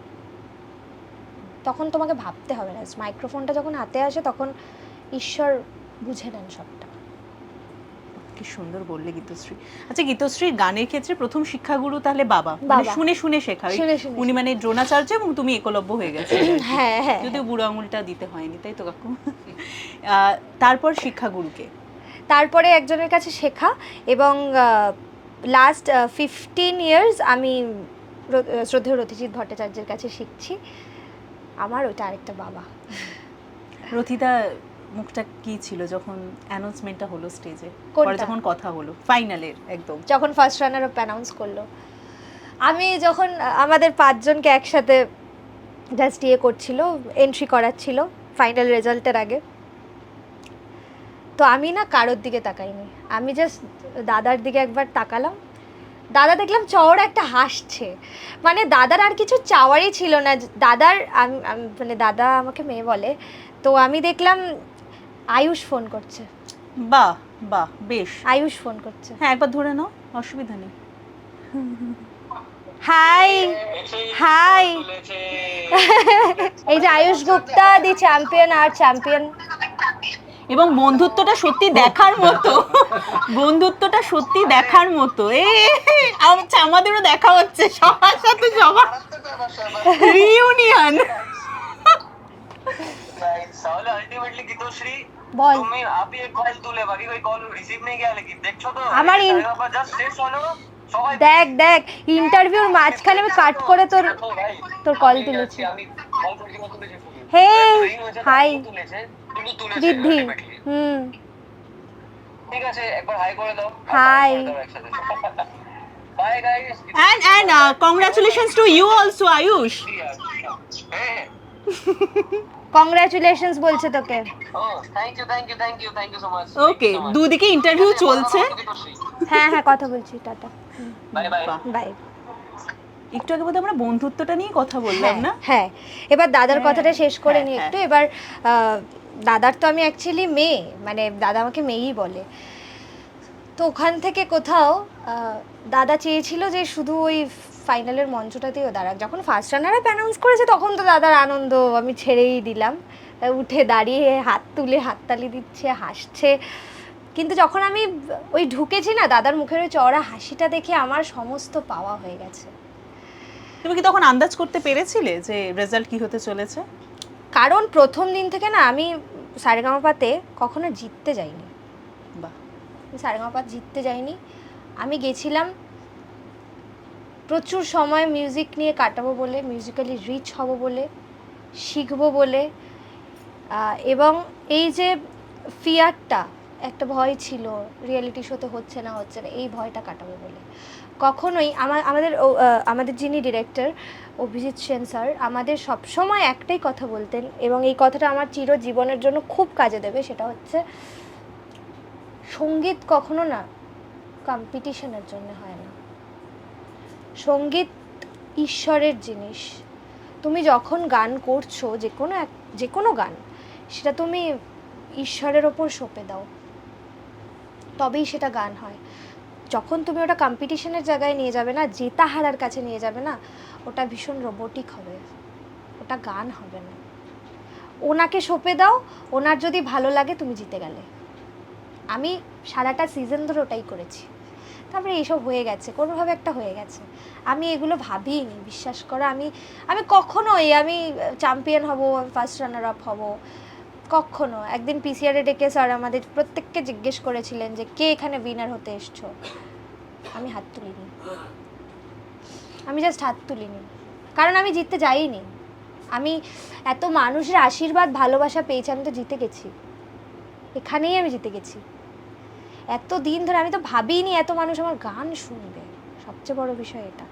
তখন তোমাকে ভাবতে হবে না, মাইক্রোফোনটা যখন হাতে আসে তখন ঈশ্বর বুঝে নেন সবটা। কি সুন্দর বললে গীতশ্রী। আচ্ছা, গীতশ্রীর গানের ক্ষেত্রে প্রথম শিক্ষাগুরু তাহলে বাবা, মানে শুনে শুনে শেখা। উনি মানে দ্রোণাচার্য এবং তুমি একলব্য হয়ে গেছে। হ্যাঁ হ্যাঁ, যদিও বুড়ো আঙুলটা দিতে হয়নি, তাই তো কাকু? তারপর শিক্ষাগুরুকে? তারপরে একজনের কাছে শেখা, এবং লাস্ট 15 ইয়ার্স আমি শ্রদ্ধেয় রথিজিৎ ভট্টাচার্যের কাছে শিখছি। আমার ওটা আরেকটা বাবা। রথিদা মুখটা কি ছিল যখন অ্যানাউন্সমেন্টটা হলো স্টেজে, পরে যখন কথা হলো ফাইনালের, একদম যখন ফার্স্ট রানার আপ অ্যানাউন্স করলো, আমি যখন আমাদের 5 জনকে একসাথে জাস্ট করছিল, এন্ট্রি করাচ্ছিল ফাইনাল রেজাল্টের আগে, তো আমি না কারোর দিকে তাকাইনি, আমি জাস্ট দাদার দিকে একবার তাকালাম। দাদা দেখলাম চওড়া একটা হাসছে, মানে দাদার আর কিছু চাওয়ারই ছিল না। দাদার মানে দাদা আমাকে মেয়ে বলে, তো আমি দেখলাম আয়ুষ ফোন করছে। বাহ বাহ, বেশ। আয়ুষ ফোন করছে। হ্যাঁ, একবার ধরে নাও, অসুবিধা নেই। হাই হাই, এই যে আয়ুষ গুপ্তা, দি চ্যাম্পিয়ন আর চ্যাম্পিয়ন। এবং বন্ধুত্বটা সত্যি দেখার মতো, বন্ধুত্বটা সত্যি দেখার মতো। আচ্ছা, আমাদেরও দেখা হচ্ছে সবার সাথে, সবার রিউনিয়ন। তাহলে আলটিমেটলি গীতশ্রী বল, তুমি আপনি এক কল তুলে বাকি কোई কল রিসিভ नहीं किया, लेकिन দেখছো তো আমার জাস্ট শেষ হলো, সবাই দেখ ইন্টারভিউর মাঝখানে আমি কাট করে তোর কল তুলেছি। আমি কল করে তুলেছি। হে হাই রিদ্ধি, ঠিক আছে একবার হাই করে দাও। Hi, bye guys, and congratulations to you also, Ayush. হ্যাঁ কংগ্রাচুলেশনস বলছে তোকে। Thank you so much. Okay, দুদিকে ইন্টারভিউ চলছে। হ্যাঁ হ্যাঁ, কথা বলছি, টাটা, বাই বাই বাই। একটু আগে বোধহয় আমরা বন্ধুত্বটা নিয়ে কথা বললাম না? হ্যাঁ, এবার দাদার কথাটা শেষ করে নিই একটু। এবার দাদার তো আমি অ্যাকচুয়ালি মেয়ে, মানে দাদা আমাকে মেয়েই বলে। তো ওখান থেকে কোথাও দাদা চেয়েছিল যে শুধু ওই ফাইনালের মঞ্চটাতেও দাঁড়াক। যখন ফার্স্ট রানার আপ অ্যানাউন্স করেছে তখন তো দাদার আনন্দ আমি ছেড়েই দিলাম, উঠে দাঁড়িয়ে হাত তুলে হাততালি দিচ্ছে, হাসছে। কিন্তু যখন আমি ওই ঢুকেছি না, দাদার মুখের ওই চওড়া হাসিটা দেখে আমার সমস্ত পাওয়া হয়ে গেছে। তুমি কি তখন আন্দাজ করতে পেরেছিলে যে রেজাল্ট কি হতে চলেছে? কারণ প্রথম দিন থেকে না আমি সারেগামাপাতে কখনো জিততে যাইনি। বাহ, সারেগামাপা জিততে যাইনি, আমি গেছিলাম প্রচুর সময় মিউজিক নিয়ে কাটাবো বলে, মিউজিক্যালি রিচ হব বলে, শিখবো বলে, এবং এই যে ফিয়ারটা, একটা ভয় ছিল রিয়েলিটি শোতে হচ্ছে না এই ভয়টা কাটাবো বলে। কখনোই আমাদের যিনি ডিরেক্টর অভিজিৎ সেন স্যার আমাদের সবসময় একটাই কথা বলতেন, এবং এই কথাটা আমার চিরজীবনের জন্য খুব কাজে দেবে, সেটা হচ্ছে সঙ্গীত কখনো না কম্পিটিশনের জন্য হয় না। সঙ্গীত ঈশ্বরের জিনিস। তুমি যখন গান করছো, যে কোনো গান, সেটা তুমি ঈশ্বরের ওপর সঁপে দাও, তবেই সেটা গান হয়। যখন তুমি ওটা কম্পিটিশনের জায়গায় নিয়ে যাবে না, জেতা হারার কাছে নিয়ে যাবে না, ওটা ভীষণ রোবোটিক হবে, ওটা গান হবে না। ওনাকে সঁপে দাও, ওনার যদি ভালো লাগে তুমি জিতে গেলে। আমি সারাটা সিজন ধরে ওটাই করেছি। তারপরে এইসব হয়ে গেছে, কোনোভাবে একটা হয়ে গেছে। আমি এগুলো ভাবিনি, বিশ্বাস করো। আমি কখনোই আমি চ্যাম্পিয়ন হব, ফার্স্ট রানার আপ হব, কখনো। একদিন পিসিআরে ডেকে স্যার আমাদের প্রত্যেককে জিজ্ঞেস করেছিলেন যে কে এখানে উইনার হতে এসছো। আমি হাত তুলিনি, আমি জাস্ট হাত তুলিনি, কারণ আমি জিততে যাইনি। আমি এত মানুষের আশীর্বাদ ভালোবাসা পেয়েছি, আমি তো জিতে গেছি, এখানেই আমি জিতে গেছি। এত দিন ধরে আমি তো ভাবিনি এত মানুষ আমার গান শুনবে, সবচেয়ে বড় বিষয় এটা।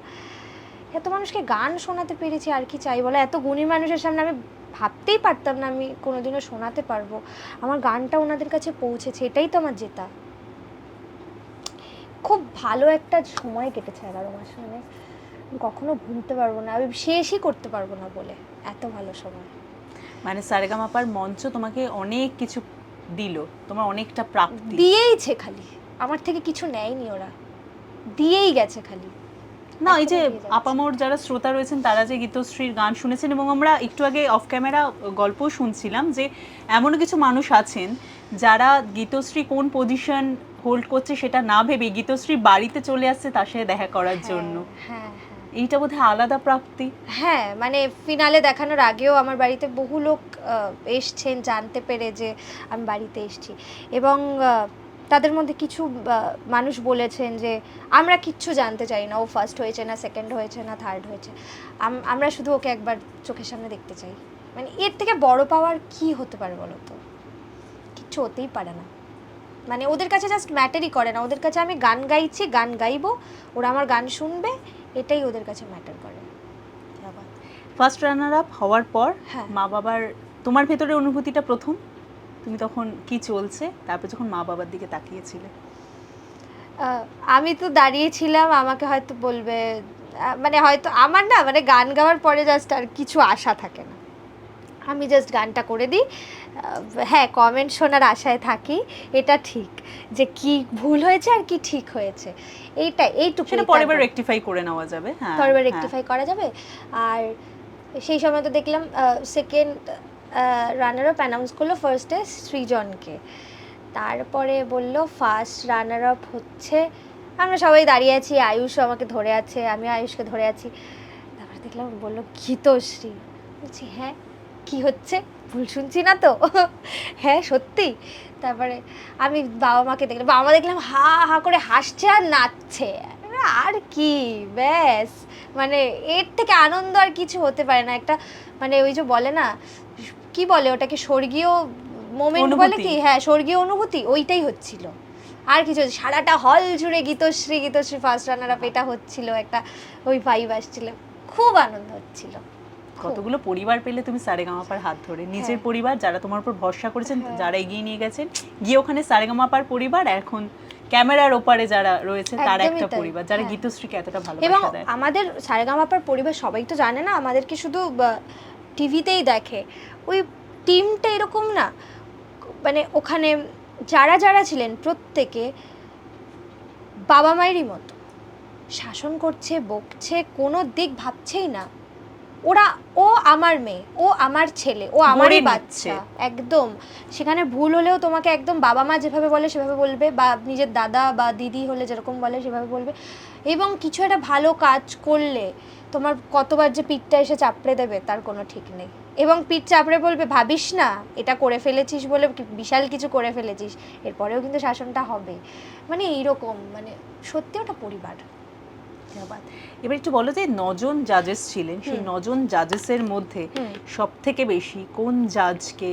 এত মানুষকে গান শোনাতে পেরেছি, আর কি চাই বলো। এত গুণী মানুষের সামনে আমি ভাবতেই পারতাম না আমি কোনোদিনও শোনাতে পারবো। আমার গানটা ওনাদের কাছে পৌঁছেছে, এটাই তো আমার জেতা। খুব ভালো একটা সময় কেটেছে 11 মাস, মানে কখনো ভুলতে পারবো না, আমি শেষই করতে পারবো না বলে, এত ভালো সময়। মানে সারেগামাপার মঞ্চ তোমাকে অনেক কিছু দিল, তোমার অনেকটা প্রাপ্তি দিয়েইছে, খালি আমার থেকে কিছু নেয়নি, ওরা দিয়েই গেছে খালি। না, এই যে আপামোর যারা শ্রোতা রয়েছেন তারা যে গীতশ্রীর গান শুনেছেন, এবং আমরা একটু আগে অফ ক্যামেরা গল্প শুনছিলাম যে এমনও কিছু মানুষ আছেন যারা গীতশ্রী কোন পজিশন হোল্ড করছে সেটা না ভেবে গীতশ্রী বাড়িতে চলে আসছে তার সাথে দেখা করার জন্য। হ্যাঁ, এইটা বোধহয় আলাদা প্রাপ্তি। হ্যাঁ, মানে ফিনালে দেখানোর আগেও আমার বাড়িতে বহু লোক এসছেন জানতে পেরে যে আমি বাড়িতে এসেছি, এবং তাদের মধ্যে কিছু মানুষ বলেছেন যে আমরা কিচ্ছু জানতে চাই না, ও ফার্স্ট হয়েছে না সেকেন্ড হয়েছে না থার্ড হয়েছে, আমরা শুধু ওকে একবার চোখের সামনে দেখতে চাই। মানে এর থেকে বড় পাওয়ার কি হতে পারে বলো তো? কিচ্ছু হতেই পারে না। মানে ওদের কাছে জাস্ট ম্যাটারই করে না, ওদের কাছে আমি গান গাইছি, গান গাইবো, ওরা আমার গান শুনবে, এটাই ওদের কাছে ম্যাটার করে। ফার্স্ট রানার আপ হওয়ার পর হ্যাঁ। মা বাবার, তোমার ভেতরে অনুভূতিটা প্রথম, তুমি তখন কি চলছে, তারপর যখন মা বাবার দিকে তাকিয়েছিলে? আমি তো দাঁড়িয়েছিলাম, আমাকে হয়তো বলবে, মানে হয়তো আমার না, মানে গান গাওয়ার পরে জাস্ট আর কিছু আশা থাকে না, আমি জাস্ট গানটা করে দিই। হ্যাঁ, কমেন্ট শোনার আশায় থাকি, এটা ঠিক, যে কি ভুল হয়েছে আর কি ঠিক হয়েছে, এইটুকু সেটা পরের রেকটিফাই করে নেওয়া যাবে। হ্যাঁ, পরের রেকটিফাই করা যাবে। আর সেই সময় তো দেখলাম সেকেন্ড রানার আপ অ্যানাউন্স করলো ফার্স্টে সৃজনকে, তারপরে বলল ফার্স্ট রানার আপ হচ্ছে, আমরা সবাই দাঁড়িয়ে আছি, আয়ুষও আমাকে ধরে আছে, আমি আয়ুষকে ধরে আছি। তারপরে দেখলাম বললো গীতশ্রী। বলছি হ্যাঁ, কি হচ্ছে, ভুল শুনছি না তো? হ্যাঁ সত্যি। তারপরে আমি বাবা মাকে দেখলাম, বাবা মা দেখলাম হা হা করে হাসছে আর নাচছে, আর কি, ব্যাস, মানে এর থেকে আনন্দ আর কিছু হতে পারে না। একটা মানে ওই যে বলে না, কি বলে ওটাকে, স্বর্গীয় মোমেন্ট বলে কি, হ্যাঁ স্বর্গীয় অনুভূতি, ওইটাই হচ্ছিল। আর কিছু সারাটা হল জুড়ে গীতশ্রী ফার্স্ট রানার আপ এটা হচ্ছিল, একটা ওই ভাইব আসছিল, খুব আনন্দ হচ্ছিল। কতগুলো পরিবার পেলে তুমি সারেগামাপার হাত ধরে, নিজের পরিবার যারা তোমার উপর ভরসা করেছেন, যারা এগিয়ে নিয়ে গেছেন, গিয়ে ওখানে সারেগামাপার পরিবার, এখন ক্যামেরার ওপারে যারা রয়েছে তার একটা পরিবার যারা গীতশ্রীকে এতটা ভালোবাসা দেয়। এবং আমাদের সারেগামাপার পরিবার সবাই তো জানে না, আমাদেরকে শুধু টিভিতেই দেখে, ওই টিমটা এরকম না, মানে ওখানে যারা যারা ছিলেন প্রত্যেকে বাবা মায়েরই মতো শাসন করছে, বকছে, কোনো দিক ভাবছেই না। ও আমার মেয়ে, ও আমার ছেলে, ও আমারই বাচ্চা, একদম। সেখানে ভুল হলেও তোমাকে একদম বাবা মা যেভাবে বলে সেভাবে বলবে, বা নিজের দাদা বা দিদি হলে যেরকম বলে সেভাবে বলবে। এবং কিছু একটা ভালো কাজ করলে তোমার কতবার যে পিঠটা এসে চাপড়ে দেবে তার কোনো ঠিক নেই, এবং পিঠ চাপড়ে বলবে ভাবিস না এটা করে ফেলেছিস বলে বিশাল কিছু করে ফেলেছিস, এরপরেও কিন্তু শাসনটা হবে। মানে এইরকম, মানে সত্যি ওটা পরিবার। আবার এবার একটু বলো যে 9 জন জাজেস ছিলেন, সেই 9 জন জাজেসের মধ্যে সব থেকে বেশি কোন জাজকে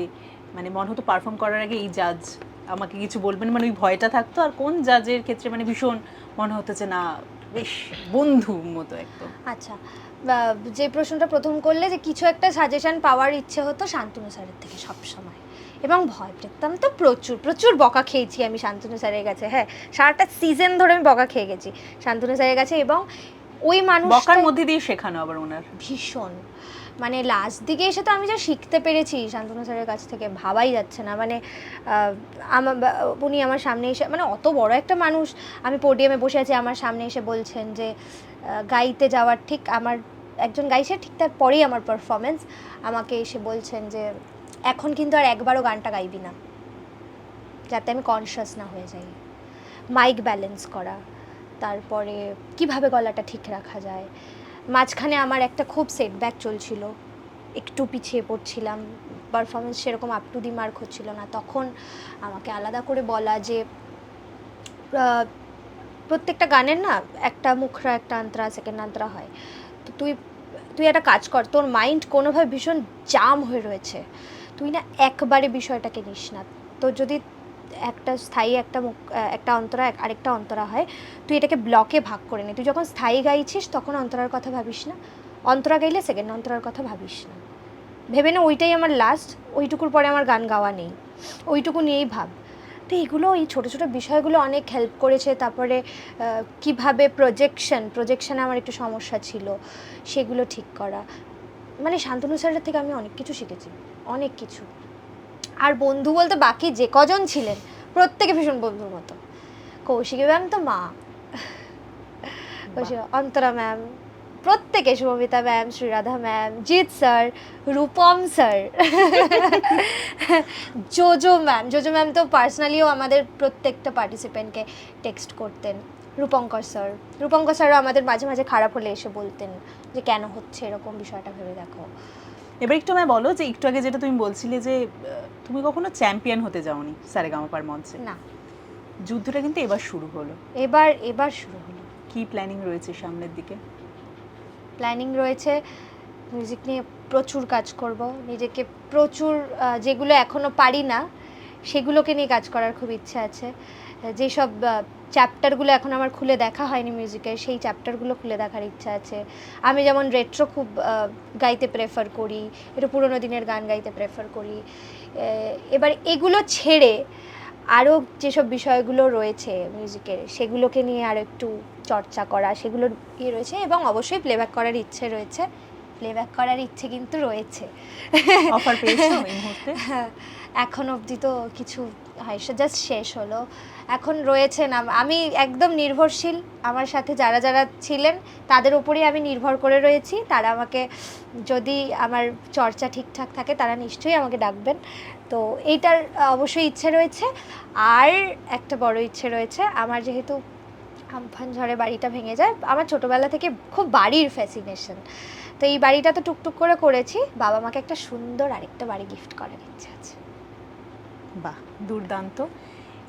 মানে মনে হতো পারফর্ম করার আগে এই জাজ আমাকে কিছু বলবেন, মানে ওই ভয়টা থাকতো, আর কোন জাজের ক্ষেত্রে মানে ভীষণ মনে হতো যে না বেশ বন্ধু মতো একদম? আচ্ছা, যে প্রশ্নটা প্রথম করলে যে কিছু একটা সাজেশন পাওয়ার ইচ্ছে হতো শান্তনু স্যারের থেকে সব সময়, এবং ভয় পেতাম তো প্রচুর প্রচুর বকা খেয়েছি আমি শান্তনু স্যারের কাছে। হ্যাঁ, সারাটা সিজন ধরে আমি বকা খেয়ে গেছি শান্তনু স্যারের কাছে, এবং ওই মানুষ বকার মধ্যে দিয়ে শেখানো আবার ওনার ভীষণ, মানে লাস্ট দিকে এসে তো আমি যা শিখতে পেরেছি শান্তনু স্যারের কাছ থেকে ভাবাই যাচ্ছে না। মানে উনি আমার সামনে এসে, মানে অত বড় একটা মানুষ, আমি পোডিয়ামে বসে আছি, আমার সামনে এসে বলছেন যে গাইতে যাওয়ার ঠিক আমার একজন গাইছে ঠিক তার পরেই আমার পারফরমেন্স, আমাকে এসে বলছেন যে এখন কিন্তু আর একবারও গানটা গাইবি না, যাতে আমি কনসিয়াস না হয়ে যাই। মাইক ব্যালেন্স করা, তারপরে কিভাবে গলাটা ঠিক রাখা যায়। মাঝখানে আমার একটা খুব সেটব্যাক চলছিল, একটু পিছিয়ে পড়ছিলাম, পারফরমেন্স সেরকম আপ টু দি মার্ক হচ্ছিল না, তখন আমাকে আলাদা করে বলা যে প্রত্যেকটা গানের না একটা মুখরা, একটা আন্তরা, সেকেন্ড আন্তরা হয়, তো তুই একটা কাজ কর, তোর মাইন্ড কোনোভাবে ভীষণ জাম হয়ে রয়েছে, তুই না একবারে বিষয়টাকে নিস না, তো যদি একটা স্থায়ী একটা অন্তরা আরেকটা অন্তরা হয়, তুই এটাকে ব্লকে ভাগ করে নে, তুই যখন স্থায়ী গাইছিস তখন অন্তরার কথা ভাবিস না, অন্তরা গাইলে সেকেন্ড অন্তরার কথা ভাবিস না, ভেবে না ওইটাই আমার লাস্ট, ওইটুকুর পরে আমার গান গাওয়া নেই, ওইটুকু নিয়েই ভাব। তো এগুলো, এই ছোটো ছোটো বিষয়গুলো অনেক হেল্প করেছে। তারপরে কিভাবে প্রজেকশনে আমার একটু সমস্যা ছিল, সেগুলো ঠিক করা, মানে শান্তনু স্যারের থেকে আমি অনেক কিছু শিখেছি, অনেক কিছু। আর বন্ধু বলতে বাকি যে কজন ছিলেন প্রত্যেকে ভীষণ বন্ধুর মতো। কৌশিকী ম্যাম তো মা, অন্তরা ম্যাম, প্রত্যেকে, Shubhamita ma'am, Shri Radha ma'am, Jeet sir, Rupam sir, JoJo ma'am তো পার্সোনালিও আমাদের প্রত্যেকটা পার্টিসিপেন্টকে টেক্সট করতেন। রূপঙ্কর স্যারও আমাদের মাঝে মাঝে খারাপ হলে এসে বলতেন যে কেন হচ্ছে এরকম, বিষয়টা ভেবে দেখো। এবার একটু আমায় বলো যে একটু আগে যেটা তুমি বলছিলে যে তুমি কখনো চ্যাম্পিয়ন হতে যাওনি সারেগামাপার মঞ্চে, না, যুদ্ধটা কিন্তু এবার শুরু হলো, এবার শুরু হলো। কি প্ল্যানিং রয়েছে সামনের দিকে? প্ল্যানিং রয়েছে মিউজিক নিয়ে প্রচুর কাজ করব, নিজেকে প্রচুর যেগুলো এখনও পারি না সেগুলোকে নিয়ে কাজ করার খুব ইচ্ছা আছে। যেসব চ্যাপ্টারগুলো এখন আমার খুলে দেখা হয়নি মিউজিকের, সেই চ্যাপ্টারগুলো খুলে দেখার ইচ্ছা আছে। আমি যেমন রেট্রো খুব গাইতে প্রেফার করি, একটু পুরোনো দিনের গান গাইতে প্রেফার করি। এবার এগুলো ছেড়ে আরও যেসব বিষয়গুলো রয়েছে মিউজিকের, সেগুলোকে নিয়ে আরও একটু চর্চা করা, সেগুলোর রয়েছে, এবং অবশ্যই প্লেব্যাক করার ইচ্ছে রয়েছে। প্লেব্যাক করার ইচ্ছে কিন্তু রয়েছে। অফার পেয়েছো এই মুহূর্তে? হ্যাঁ, এখন অবধি তো কিছু হয়, জাস্ট শেষ হলো, এখন রয়েছে না। আমি একদম নির্ভরশীল, আমার সাথে যারা যারা ছিলেন তাদের উপরেই আমি নির্ভর করে রয়েছি। তারা আমাকে, যদি আমার চর্চা ঠিকঠাক থাকে তারা নিশ্চয়ই আমাকে ডাকবেন। তো এইটার অবশ্যই ইচ্ছে রয়েছে। আর একটা বড় ইচ্ছে রয়েছে আমার, যেহেতু আমফান ঝড়ে বাড়িটা ভেঙে যায়, আমার ছোটোবেলা থেকে খুব বাড়ির ফ্যাসিনেশন, তো এই বাড়িটা তো টুকটুক করে করেছি, বাবা মাকে একটা সুন্দর আরেকটা বাড়ি গিফট করার ইচ্ছে আছে। বাহ, দুর্দান্ত।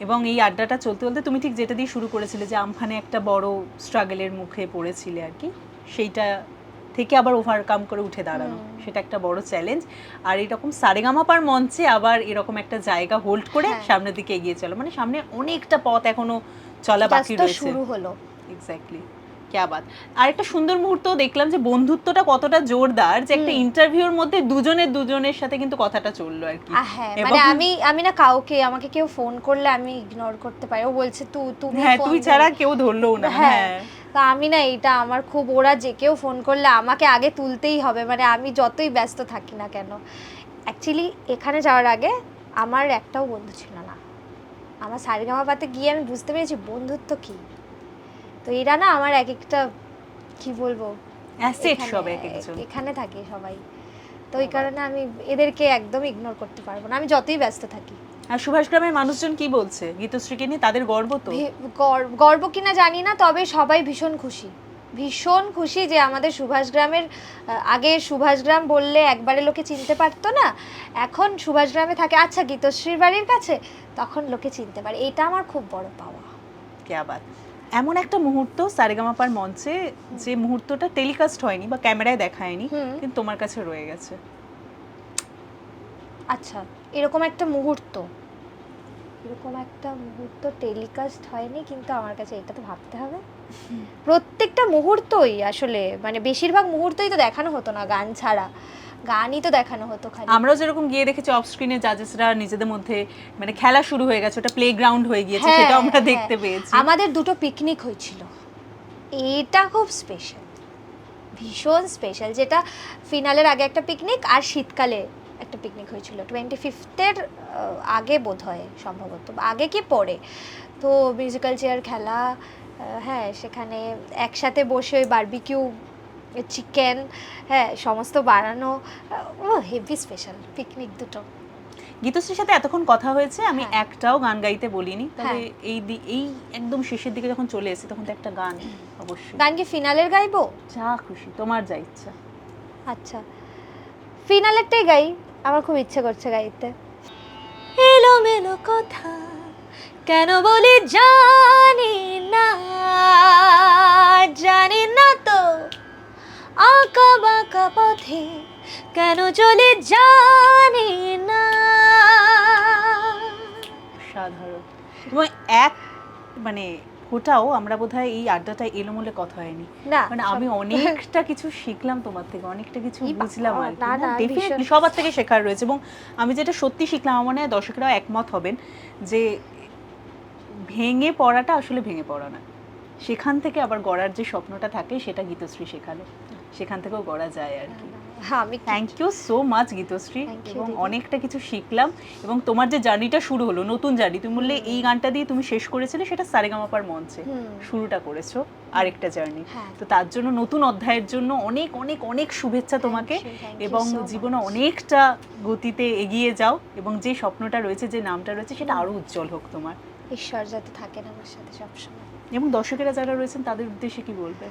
এবং এই আড্ডাটা চলতে চলতে তুমি ঠিক যেটা দিয়ে শুরু করেছিলে যে আমফানে একটা বড় স্ট্রাগলের মুখে পড়েছিলে আর কি, সেইটা থেকে আবার ওভারকাম করে উঠে দাঁড়ানো, সেটা একটা বড় চ্যালেঞ্জ। আর এরকম সারেগামাপার মঞ্চে আবার এরকম একটা জায়গা হোল্ড করে সামনের দিকে এগিয়ে চলো, মানে সামনে অনেকটা পথ এখনো চলা বাকি রয়েছে, শুরু হলো। এক্স্যাক্টলি, ক্যা বাত। আর একটা সুন্দর মুহূর্ত দেখলাম যে বন্ধুত্বটা কতটা জোরদার, যে একটা ইন্টারভিউর মধ্যে দুজনের সাথে কিন্তু কথাটা চললো আর কি। হ্যাঁ, মানে আমি না কাউকে, আমাকে কেউ ফোন করলে আমি ইগনোর করতে পারি, ও বলছে তুমি, হ্যাঁ তুই ছাড়া কেউ ধরলোও না। হ্যাঁ, তা আমি না, এটা আমার খুব, ওরা যে কেউ ফোন করলে আমাকে আগে তুলতেই হবে, মানে আমি যতই ব্যস্ত থাকি না কেন। অ্যাকচুয়ালি এখানে যাওয়ার আগে আমার একটাও বন্ধু ছিল না, আমার সারেগামাপাতে গিয়ে আমি বুঝতে পেরেছি বন্ধুত্ব কি। তো এরা না আমার এক একটা, কি বলবো, অ্যাসেট সব এক একজন, এখানে থাকে সবাই, তো এই কারণে আমি এদেরকে একদম ইগনোর করতে পারবো না, আমি যতই ব্যস্ত থাকি। আর সুভাষ গ্রামের মানুষজন কি বলছে গীতশ্রীকে নিয়ে? তাদের গর্ব তো? গর্ব কিনা জানি না, তবে সবাই ভীষণ খুশি যে আমাদের সুভাষগ্রামের, আগে সুভাষগ্রাম বললে একবারে লোকে চিনতে পারতো না, এখন সুভাষগ্রামে থাকে, আচ্ছা গীতশ্রীর বাড়ির কাছে, তখন লোকে চিনতে পারে, এটা আমার খুব বড় পাওয়া। ক্যা বাত। এমন একটা মুহূর্ত সারেগামাপার মঞ্চে যে মুহূর্তটা টেলিকাস্ট হয়নি বা ক্যামেরায় দেখায়নি, কিন্তু তোমার কাছে রয়ে গেছে। আচ্ছা, এরকম একটা মুহূর্ত টেলিকাস্ট হয়নি, কিন্তু আমার কাছে এটা তো ভাবতে হবে। প্রত্যেকটা মুহূর্তই আসলে মানে বেশিরভাগ মুহূর্তই তো দেখানো হতো না, গান ছাড়া গানই তো দেখানো হতো খালি। আমরাও যেরকম গিয়ে দেখেছি অফ স্ক্রিনে জাজেসরা নিজেদের মধ্যে মানে খেলা শুরু হয়ে গেছে, ওটা প্লেগ্রাউন্ড হয়ে গিয়েছে, হ্যাঁ, সেটা আমরা হ্যাঁ। দেখতে পেয়েছি। আমাদের দুটো পিকনিক হয়েছিল, এটা খুব স্পেশাল, ভীষণ স্পেশাল, যেটা ফিনালের আগে একটা পিকনিক আর শীতকালে একটা পিকনিক হয়েছিল 25th আগে বোধ হয়, সম্ভবত আগে কি পরে। তো মিউজিক্যাল চেয়ার খেলা, হ্যাঁ সেখানে একসাথে বসে ওই বারবিকিউ চিকেন, হ্যাঁ সমস্ত বানানো, ও হেভি স্পেশাল পিকনিক দুটো। গীতশ্রীর সাথে এতক্ষণ কথা হয়েছে, আমি হ্যাঁ। একটাও গান গাইতে বলিনি, তবে হ্যাঁ। এই একদম শেষের দিকে যখন চলে এসেছি তখন তো একটা গান অবশ্যই। গান কি ফিনালের গাইবো? যা খুশি, তোমার যা ইচ্ছা। আচ্ছা, ফিনালেরটাই গাই, আমার খুব ইচ্ছে করছে গাইতে। এলোমেলো কথা কেন বলি জানি না, জানি না তো আঁকা বাঁকা পথে কেন চলে জানি না। সাধারণ এবং এক মানে ফোটাও আমরা বোধহয় এই আড্ডাটা এলোমেলো কথা হয়নি, না, মানে আমি অনেকটা কিছু শিখলাম তোমার থেকে, অনেকটা কিছু এই বাবা, বুঝলাম আর না, না, ডেফিনেটলি ভীষণ। সবার থেকে শেখার রয়েছে। এবং আমি যেটা সত্যি শিখলাম, আমার মনে হয় দর্শকরাও একমত হবেন, যে ভেঙে পড়াটা আসলে ভেঙে পড়া না, সেখান থেকে আবার গড়ার যে স্বপ্নটা থাকে সেটা গীতশ্রী শেখালো, সেখান থেকেও গড়া যায় আর কি। হ্যাঁ, আমি thank you so much Gitashree, Thank you, এবং দিদি। অনেকটা কিছু শিখলাম। এবং তোমার যে জার্নিটা শুরু হলো, নতুন জার্নি, তুমি বললে এই গানটা দিয়ে তুমি শেষ করেছিলে, সেটা সারেগামাপার মঞ্চে শুরুটা করেছো আরেকটা জার্নি। হ্যাঁ। তো তার জন্য নতুন অধ্যায়ের জন্য অনেক অনেক অনেক শুভেচ্ছা তোমাকে, you, thank you এবং so much. জীবনে অনেকটা গতিতে এগিয়ে যাও, এবং যে স্বপ্নটা রয়েছে, যে নামটা রয়েছে, সেটা আরো উজ্জ্বল হোক তোমার। ঈশ্বর যাতে থাকেন আমার সাথে সবসময়। এবং দর্শকেরা যারা রয়েছেন তাদের উদ্দেশ্যে কি বলবে?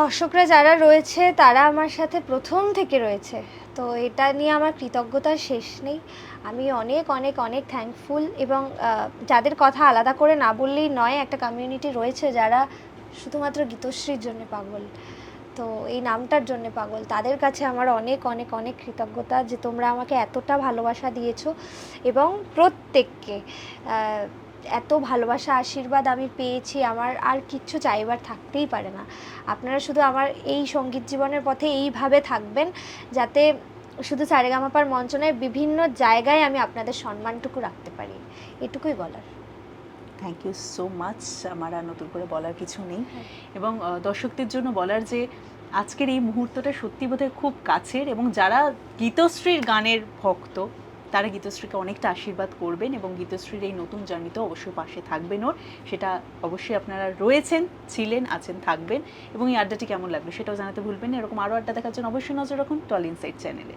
দর্শকরা যারা রয়েছে তারা আমার সাথে প্রথম থেকে রয়েছে, তো এটা নিয়ে আমার কৃতজ্ঞতার শেষ নেই। আমি অনেক অনেক অনেক থ্যাঙ্কফুল, এবং যাদের কথা আলাদা করে না বললেই নয়, একটা কমিউনিটি রয়েছে যারা শুধুমাত্র গীতশ্রীর জন্য পাগল, তো এই নামটার জন্য পাগল, তাদের কাছে আমার অনেক অনেক অনেক কৃতজ্ঞতা যে তোমরা আমাকে এতটা ভালোবাসা দিয়েছো, এবং প্রত্যেককে এত ভালোবাসা আশীর্বাদ আমি পেয়েছি, আমার আর কিচ্ছু চাইবার থাকতেই পারে না। আপনারা শুধু আমার এই সঙ্গীত জীবনের পথে এইভাবে থাকবেন, যাতে শুধু সারেগামাপার মঞ্চ নয়, বিভিন্ন জায়গায় আমি আপনাদের সম্মানটুকু রাখতে পারি, এটুকুই বলার। থ্যাংক ইউ সো মাচ, আমার আর নতুন করে বলার কিছু নেই। এবং দর্শকদের জন্য বলার যে আজকের এই মুহূর্তটা সত্যি বোধহয় খুব কাছের, এবং যারা গীতশ্রীর গানের ভক্ত তারা গীতশ্রীকে অনেকটা আশীর্বাদ করবেন, এবং গীতশ্রীর এই নতুন জার্নিতেও অবশ্যই পাশে থাকবেন ওর, সেটা অবশ্যই আপনারা রয়েছেন, ছিলেন, আছেন, থাকবেন। এবং এই আড্ডাটি কেমন লাগলো সেটাও জানাতে ভুলবেন না। এরকম আরও আড্ডা দেখার জন্য অবশ্যই নজর রাখুন টল ইনসাইড চ্যানেলে।